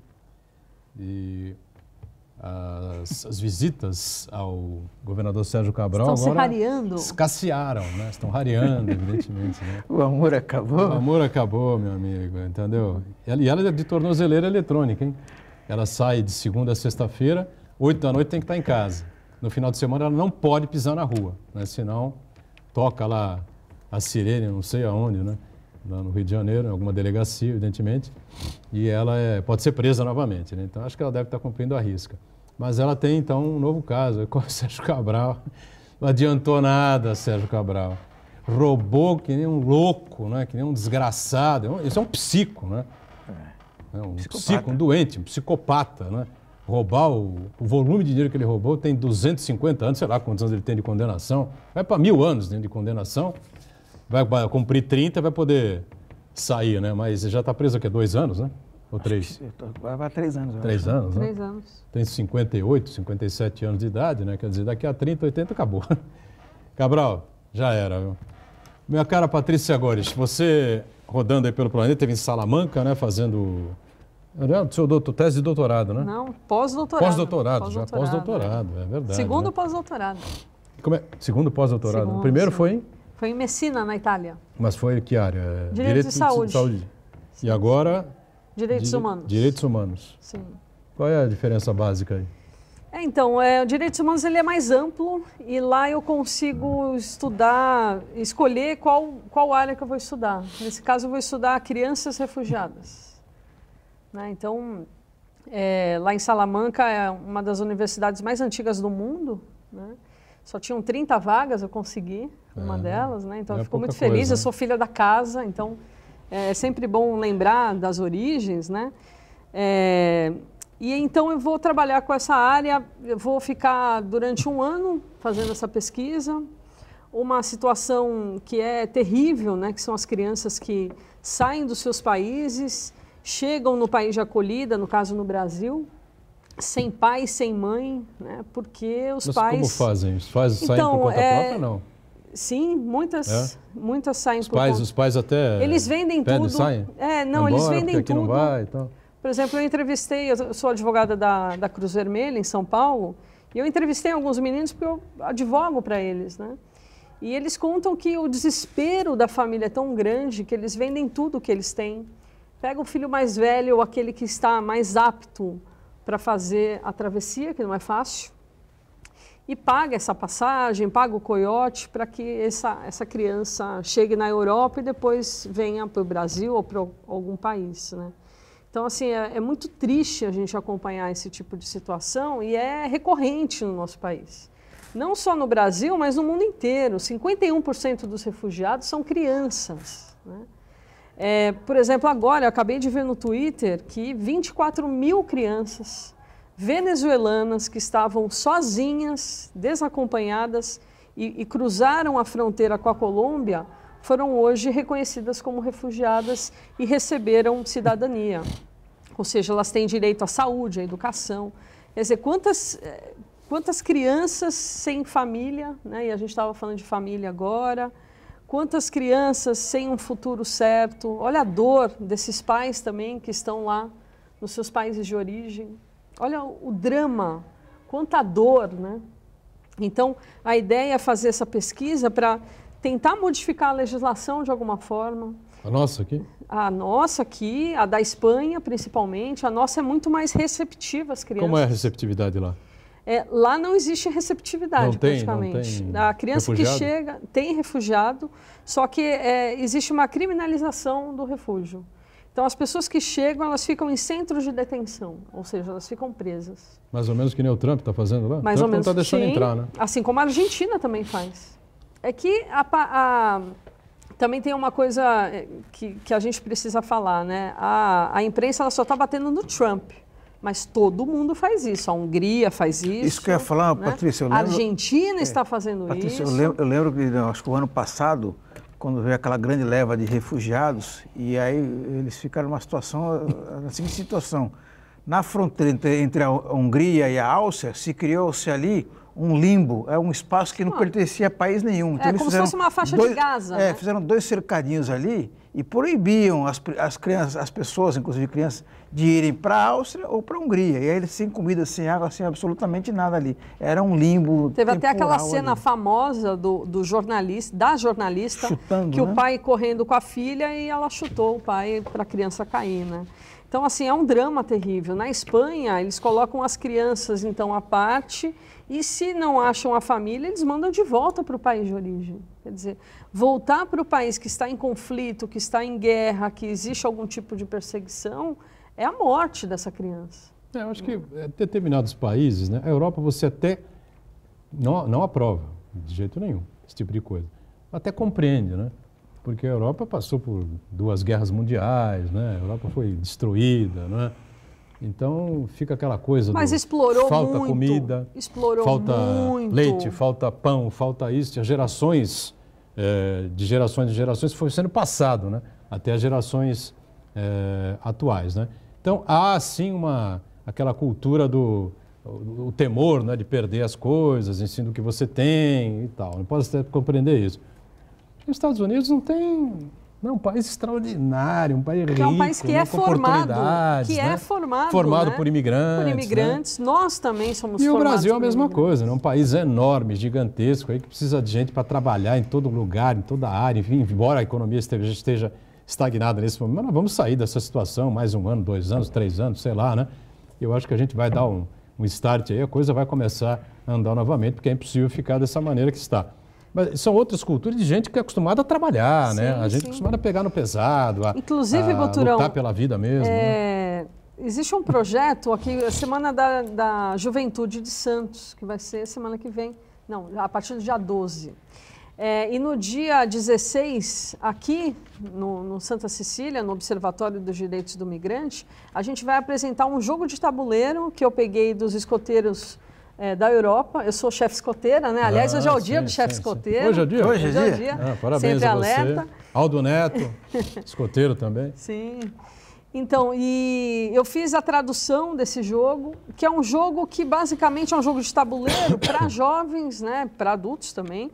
E as visitas ao governador Sérgio Cabral
estão
agora
se rareando.
Escassearam, né? Estão rareando, evidentemente. Né?
O amor acabou?
O amor acabou, meu amigo, entendeu? E ela é de tornozeleira eletrônica, hein? Ela sai de segunda a sexta-feira, 8 da noite tem que estar em casa. No final de semana ela não pode pisar na rua, né? Senão toca lá a sirene, não sei aonde, né? Lá no Rio de Janeiro, em alguma delegacia, evidentemente, e ela pode ser presa novamente, né? Então acho que ela deve estar cumprindo a risca. Mas ela tem, então, um novo caso, com o Sérgio Cabral. Não adiantou nada, Sérgio Cabral. Roubou que nem um louco, né? Que nem um desgraçado. Isso é um psico, né? Um psico, um doente, um psicopata, né? Roubar o volume de dinheiro que ele roubou tem 250 anos, sei lá quantos anos ele tem de condenação. Vai para 1000 anos, né, de condenação. Vai cumprir 30, vai poder sair, né? Mas já está preso aqui há 2 anos, né? Ou 3?
Vai 3 anos.
3 anos, né?
3 anos.
Tem 58, 57 anos de idade, né? Quer dizer, daqui a 30, 80 acabou. Cabral, já era, viu? Minha cara Patrícia Góes, você rodando aí pelo planeta, teve em Salamanca, né? Fazendo seu tese de doutorado, né?
Não, pós-doutorado.
Pós-doutorado, é verdade.
Segundo
né?
Pós-doutorado.
Como é? Segundo pós-doutorado.
Segundo,
O primeiro
sim.
foi em?
Foi em Messina, na Itália.
Mas foi que área?
Direito de saúde.
E agora?
Direitos humanos.
Direitos humanos.
Sim.
Qual é a diferença básica aí?
Então, o direitos humanos ele é mais amplo e lá eu consigo escolher qual área que eu vou estudar. Nesse caso, eu vou estudar crianças refugiadas. Né? Então, lá em Salamanca é uma das universidades mais antigas do mundo, né? Só tinham 30 vagas, eu consegui uma delas, né? Então eu fico muito feliz, eu sou filha da casa, então é sempre bom lembrar das origens, né? E então eu vou trabalhar com essa área, eu vou ficar durante 1 ano fazendo essa pesquisa, uma situação que é terrível, né? Que são as crianças que saem dos seus países, chegam no país de acolhida, no caso no Brasil, sem pai, sem mãe, né? Porque os pais...
Como fazem? Saem por conta própria ou não?
Sim, muitas saem por conta.
Os pais até
eles vendem tudo.
Saem?
Não, eles vendem
aqui
tudo.
Não vai, então.
Por exemplo, eu sou advogada da Cruz Vermelha, em São Paulo, e eu entrevistei alguns meninos porque eu advogo para eles, né? E eles contam que o desespero da família é tão grande que eles vendem tudo que eles têm. Pega o filho mais velho ou aquele que está mais apto para fazer a travessia, que não é fácil, e paga essa passagem, paga o coiote para que essa criança chegue na Europa e depois venha para o Brasil ou para algum país, né? Então, assim, é muito triste a gente acompanhar esse tipo de situação e é recorrente no nosso país. Não só no Brasil, mas no mundo inteiro. 51% dos refugiados são crianças, né? Por exemplo, agora, eu acabei de ver no Twitter que 24 mil crianças venezuelanas que estavam sozinhas, desacompanhadas e cruzaram a fronteira com a Colômbia, foram hoje reconhecidas como refugiadas e receberam cidadania. Ou seja, elas têm direito à saúde, à educação. Quer dizer, Quantas crianças sem família, né? E a gente estava falando de família agora. Quantas crianças sem um futuro certo. Olha a dor desses pais também que estão lá nos seus países de origem. Olha o drama, quanta dor, né? Então, a ideia é fazer essa pesquisa para tentar modificar a legislação de alguma forma.
A nossa aqui?
A nossa aqui, a da Espanha principalmente, a nossa é muito mais receptiva às crianças.
Como é a receptividade lá?
Lá não existe receptividade
não tem,
praticamente.
Não tem
a criança
refugiado?
que chega tem refugiado, só que existe uma criminalização do refúgio. Então as pessoas que chegam, elas ficam em centros de detenção, ou seja, elas ficam presas.
Mais ou menos que nem o Trump está fazendo lá?
Mais
Trump
ou menos,
não está deixando
sim,
entrar, né?
assim como a Argentina também faz. É que também tem uma coisa que a gente precisa falar, né? A imprensa ela só está batendo no Trump, mas todo mundo faz isso. A Hungria faz isso.
Isso que eu ia falar,
né?
Patrícia.
A Argentina está fazendo
Patrícia,
isso.
Eu lembro que, acho que o ano passado, quando veio aquela grande leva de refugiados, e aí eles ficaram numa situação, na seguinte situação. Na fronteira entre a Hungria e a Áustria, se criou-se ali um limbo, um espaço que não pertencia a país nenhum. Então,
como se fosse uma faixa de Gaza. Né?
Fizeram 2 cercadinhos ali e proibiam as crianças, as pessoas, inclusive crianças, de irem para a Áustria ou para a Hungria. E aí eles sem comida, sem água, sem absolutamente nada ali. Era um limbo.
Teve até aquela cena
ali.
Famosa da jornalista,
chutando,
que
né?
o pai correndo com a filha e ela chutou o pai para a criança cair, né? Então, assim, é um drama terrível. Na Espanha, eles colocam as crianças, então, à parte, e se não acham a família, eles mandam de volta para o país de origem. Quer dizer, voltar para o país que está em conflito, que está em guerra, que existe algum tipo de perseguição, é a morte dessa criança.
Eu acho que em determinados países, né, a Europa você até não aprova, de jeito nenhum, esse tipo de coisa. Até compreende, né? Porque a Europa passou por 2 guerras mundiais, né? A Europa foi destruída, né? Então fica aquela coisa
Mas explorou
falta
muito,
comida,
explorou
falta
muito.
leite, falta pão, falta isso. As gerações, de gerações em gerações, foi sendo passado, né? Até as gerações atuais, né? Então há sim aquela cultura do temor, né? De perder as coisas, em cima do que você tem e tal. Não posso até compreender isso. Os Estados Unidos não é um país extraordinário, um país rico,
é um país que é formado,
formado
né?
por imigrantes.
Por imigrantes, né? Nós também somos
formados. E o Brasil é a
por
mesma
imigrantes.
coisa, né? Um país enorme, gigantesco, aí que precisa de gente para trabalhar em todo lugar, em toda área, enfim, embora a economia esteja estagnada nesse momento, mas nós vamos sair dessa situação mais 1 ano, 2 anos, 3 anos, sei lá, né? Eu acho que a gente vai dar um start aí, a coisa vai começar a andar novamente, porque é impossível ficar dessa maneira que está. Mas são outras culturas de gente que é acostumada a trabalhar, né? A gente é acostumada a pegar no pesado,
Inclusive, Boturão,
lutar pela vida mesmo. Né?
Existe um projeto aqui, a Semana da Juventude de Santos, que vai ser semana que vem, não, a partir do dia 12. E no dia 16, aqui no Santa Cecília, no Observatório dos Direitos do Migrante, a gente vai apresentar um jogo de tabuleiro que eu peguei dos escoteiros da Europa. Eu sou chefe escoteira, né? Aliás, hoje é o dia do chefe escoteiro.
Hoje é o dia?
Hoje é o dia.
Parabéns
sempre
a
alerta.
você. Aldo Neto, escoteiro também.
Sim. Então, e eu fiz a tradução desse jogo, que é um jogo que basicamente é um jogo de tabuleiro para jovens, né? Para adultos também.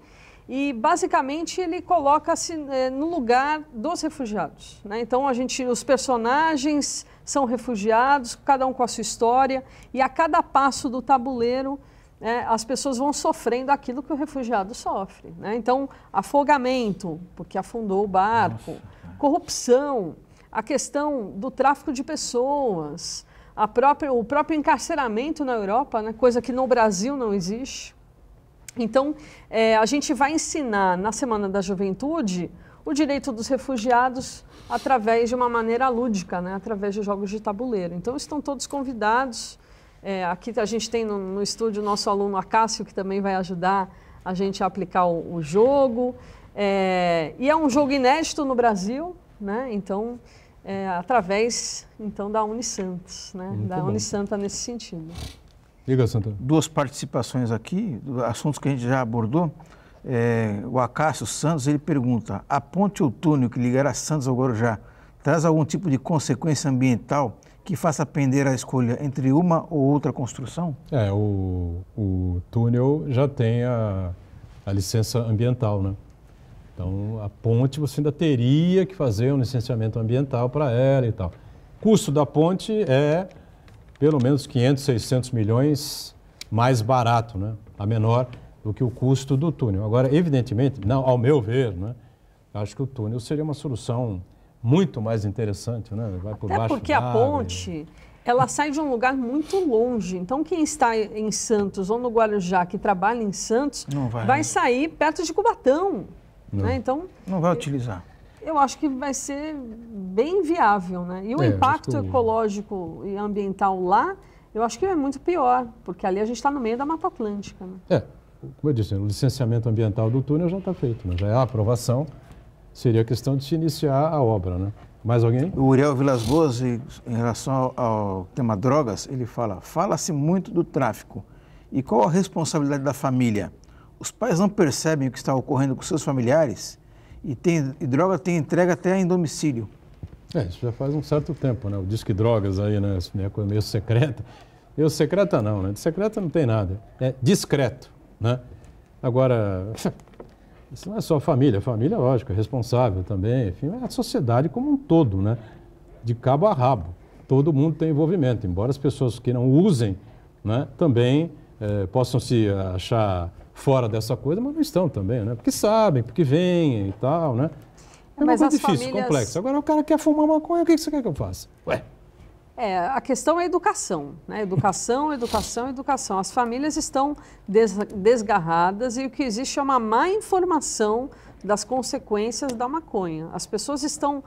E basicamente ele coloca-se no lugar dos refugiados, né? Então os personagens são refugiados, cada um com a sua história, e a cada passo do tabuleiro as pessoas vão sofrendo aquilo que o refugiado sofre, né? Então, afogamento, porque afundou o barco, corrupção, a questão do tráfico de pessoas, o próprio encarceramento na Europa, né? Coisa que no Brasil não existe. Então, a gente vai ensinar na Semana da Juventude o direito dos refugiados através de uma maneira lúdica, né? Através de jogos de tabuleiro. Então, estão todos convidados. Aqui a gente tem no estúdio o nosso aluno Acácio, que também vai ajudar a gente a aplicar o jogo. E é um jogo inédito no Brasil, né? Então, através da Unisantos, né? Da Unisanta nesse sentido.
Diga, Santana.
2 participações aqui, assuntos que a gente já abordou. O Acácio Santos, ele pergunta: a ponte ou túnel que ligará Santos ao Guarujá traz algum tipo de consequência ambiental que faça pender a escolha entre uma ou outra construção?
O túnel já tem a licença ambiental, né? Então, a ponte você ainda teria que fazer um licenciamento ambiental para ela e tal. O custo da ponte é pelo menos 500, 600 milhões mais barato, né? A menor do que o custo do túnel. Agora, evidentemente, não, ao meu ver, né? Acho que o túnel seria uma solução muito mais interessante, né? Vai por baixo
porque a ponte, ela sai de um lugar muito longe. Então, quem está em Santos ou no Guarujá, que trabalha em Santos, vai sair perto de Cubatão. Né? Então,
não vai utilizar.
Eu acho que vai ser bem viável, né? E o impacto ecológico e ambiental lá, eu acho que é muito pior, porque ali a gente está no meio da Mata Atlântica, né?
Como eu disse, o licenciamento ambiental do túnel já está feito, né? Já é a aprovação, seria questão de se iniciar a obra, né? Mais alguém?
O Uriel Vilas Boas, em relação ao tema drogas, ele fala-se muito do tráfico. E qual a responsabilidade da família? Os pais não percebem o que está ocorrendo com seus familiares e droga tem entrega até em domicílio.
Isso já faz um certo tempo, né? O Disque Drogas aí, né? Essa coisa meio secreta. Meio secreta não, né? De secreta não tem nada. É discreto, né? Agora, isso não é só família. Família, lógico, é responsável também. Enfim, é a sociedade como um todo, né? De cabo a rabo. Todo mundo tem envolvimento. Embora as pessoas que não usem, né? Também possam se achar fora dessa coisa, mas não estão também, né? Porque sabem, porque veem e tal, né? É uma coisa difícil, complexa. Agora o cara quer fumar maconha, o que você quer que eu faça?
A questão é a educação, né? Educação, educação, educação. As famílias estão desgarradas e o que existe é uma má informação das consequências da maconha. As pessoas estão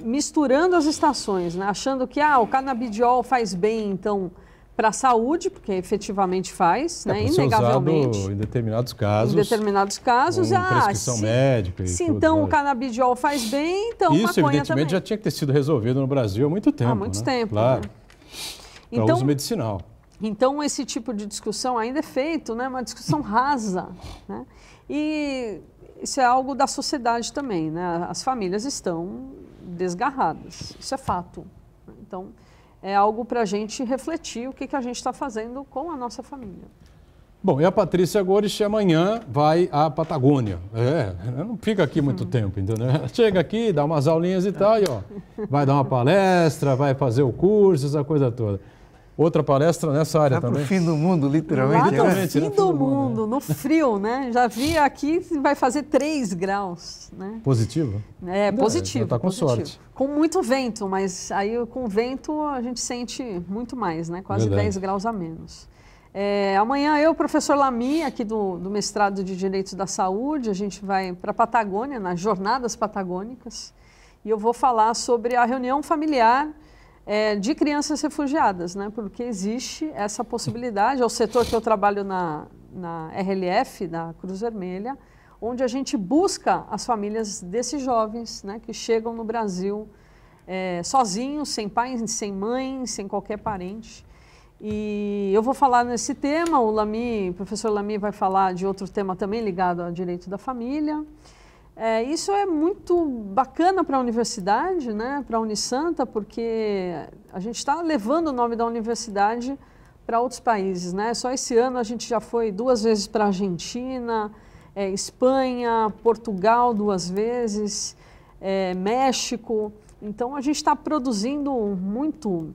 misturando as estações, né? Achando que o canabidiol faz bem, então, para a saúde, porque efetivamente faz, né? Inegavelmente.
Usado em determinados casos.
Em determinados casos,
com prescrição médica e
se
tudo,
então o canabidiol faz bem, então
isso,
maconha
evidentemente,
também.
já tinha que ter sido resolvido no Brasil há muito tempo.
Há muito tempo.
Claro.
Né?
Para
então,
uso medicinal.
Então, esse tipo de discussão ainda é feito, né? Uma discussão rasa, né? E isso é algo da sociedade também, né? As famílias estão desgarradas, isso é fato. Então, é algo para a gente refletir o que a gente está fazendo com a nossa família.
Bom, e a Patrícia Goris amanhã vai à Patagônia. Não fica aqui muito tempo, entendeu? Chega aqui, dá umas aulinhas e tal, e vai dar uma palestra, vai fazer o curso, essa coisa toda. Outra palestra nessa área também.
Para o fim do mundo, literalmente.
Lá no fim do mundo, no frio, né? Já vi aqui, vai fazer 3 graus, né?
Positivo?
Positivo.
Está com sorte.
Com muito vento, mas aí com vento a gente sente muito mais, né? Quase 10 graus a menos. Amanhã eu, professor Lamy, aqui do mestrado de Direito da Saúde, a gente vai para a Patagônia, nas Jornadas Patagônicas, e eu vou falar sobre a reunião familiar de crianças refugiadas, né? Porque existe essa possibilidade. É o setor que eu trabalho na RLF, da Cruz Vermelha, onde a gente busca as famílias desses jovens, né? Que chegam no Brasil sozinhos, sem pai, sem mãe, sem qualquer parente. E eu vou falar nesse tema, o professor Lamy vai falar de outro tema também ligado ao direito da família. Isso é muito bacana para a universidade, né, para a Unisanta, porque a gente está levando o nome da universidade para outros países, né? Só esse ano a gente já foi 2 vezes para a Argentina, Espanha, Portugal 2 vezes, México. Então a gente está produzindo muito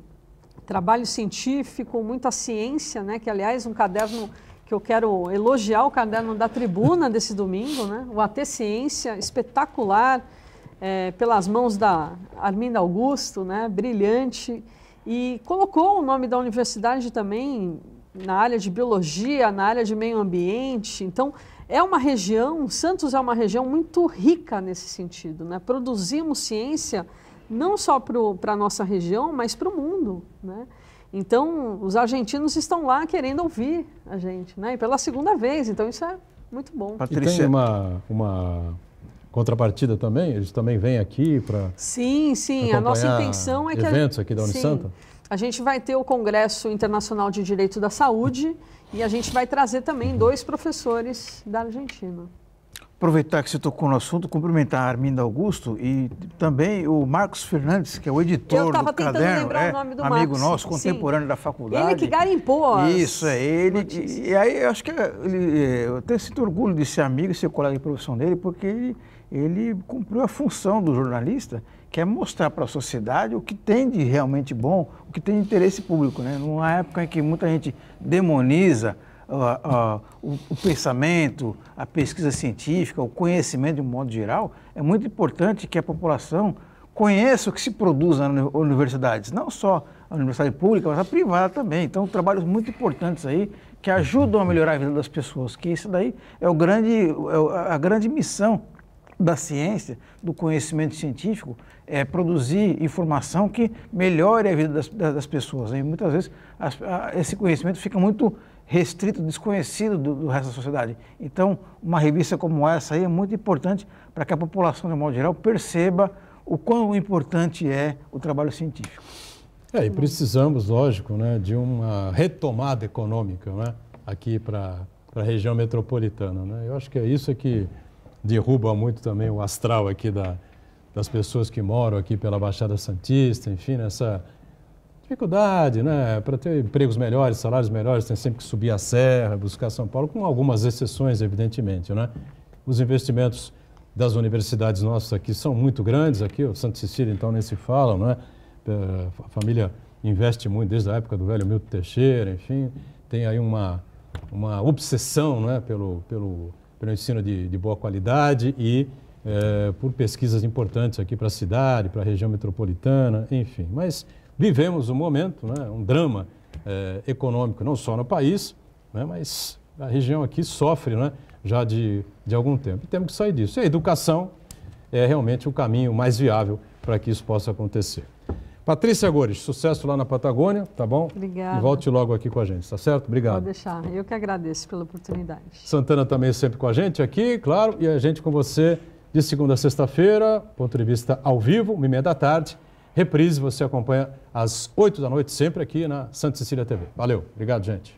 trabalho científico, muita ciência, né? Que aliás um caderno que eu quero elogiar, o caderno da Tribuna desse domingo, né? O AT Ciência, espetacular, pelas mãos da Arminda Augusto, né? Brilhante, e colocou o nome da universidade também na área de biologia, na área de meio ambiente. Então, Santos é uma região muito rica nesse sentido, né? Produzimos ciência não só para a nossa região, mas para o mundo, né? Então, os argentinos estão lá querendo ouvir a gente, né? E pela 2ª vez, então isso é muito bom.
Patrícia. E tem uma contrapartida também? Eles também vêm aqui para
Sim, a nossa intenção é que
eventos aqui da Unisanta?
A gente vai ter o Congresso Internacional de Direito da Saúde e a gente vai trazer também 2 professores da Argentina.
aproveitar que você tocou no assunto, cumprimentar a Arminda Augusto e também o Marcos Fernandes, que é o editor do Caderno,
lembrar o nome do
amigo
Marcos.
nosso, contemporâneo
Sim.
da faculdade.
Ele que garimpou.
Isso, é ele. E aí eu acho que eu até sinto orgulho de ser amigo e ser colega de profissão dele, porque ele cumpriu a função do jornalista, que é mostrar para a sociedade o que tem de realmente bom, o que tem de interesse público, né? Numa época em que muita gente demoniza o pensamento, a pesquisa científica, o conhecimento de um modo geral, é muito importante que a população conheça o que se produz nas universidades, não só a universidade pública, mas a privada também. Então, trabalhos muito importantes aí que ajudam a melhorar a vida das pessoas, que isso daí é a grande missão da ciência, do conhecimento científico, é produzir informação que melhore a vida das pessoas. E muitas vezes esse conhecimento fica muito restrito, desconhecido do resto da sociedade. Então, uma revista como essa aí é muito importante para que a população, de modo geral, perceba o quão importante é o trabalho científico.
E precisamos, lógico, né, de uma retomada econômica, né, aqui para a região metropolitana, né? Eu acho que é isso que derruba muito também o astral aqui das pessoas que moram aqui pela Baixada Santista, enfim, essa dificuldade, né, para ter empregos melhores, salários melhores, tem sempre que subir a serra, buscar São Paulo, com algumas exceções, evidentemente, né? Os investimentos das universidades nossas aqui são muito grandes, aqui o Santa Cecília, então, nem se fala, né? A família investe muito desde a época do velho Milton Teixeira, enfim, tem aí uma obsessão, né, pelo ensino de boa qualidade e por pesquisas importantes aqui para a cidade, para a região metropolitana, enfim. Mas vivemos um momento, né, um drama econômico, não só no país, né, mas a região aqui sofre, né, já de algum tempo. E temos que sair disso. E a educação é realmente o caminho mais viável para que isso possa acontecer. Patrícia Gores, sucesso lá na Patagônia, tá bom?
Obrigada.
E volte logo aqui com a gente, tá certo? Obrigado.
Pode deixar. Eu que agradeço pela oportunidade.
Santana também sempre com a gente aqui, claro, e a gente com você de segunda a sexta-feira, ponto de vista ao vivo, 1h30 da tarde. Reprise você acompanha às 8 da noite, sempre aqui na Santa Cecília TV. Valeu, obrigado, gente.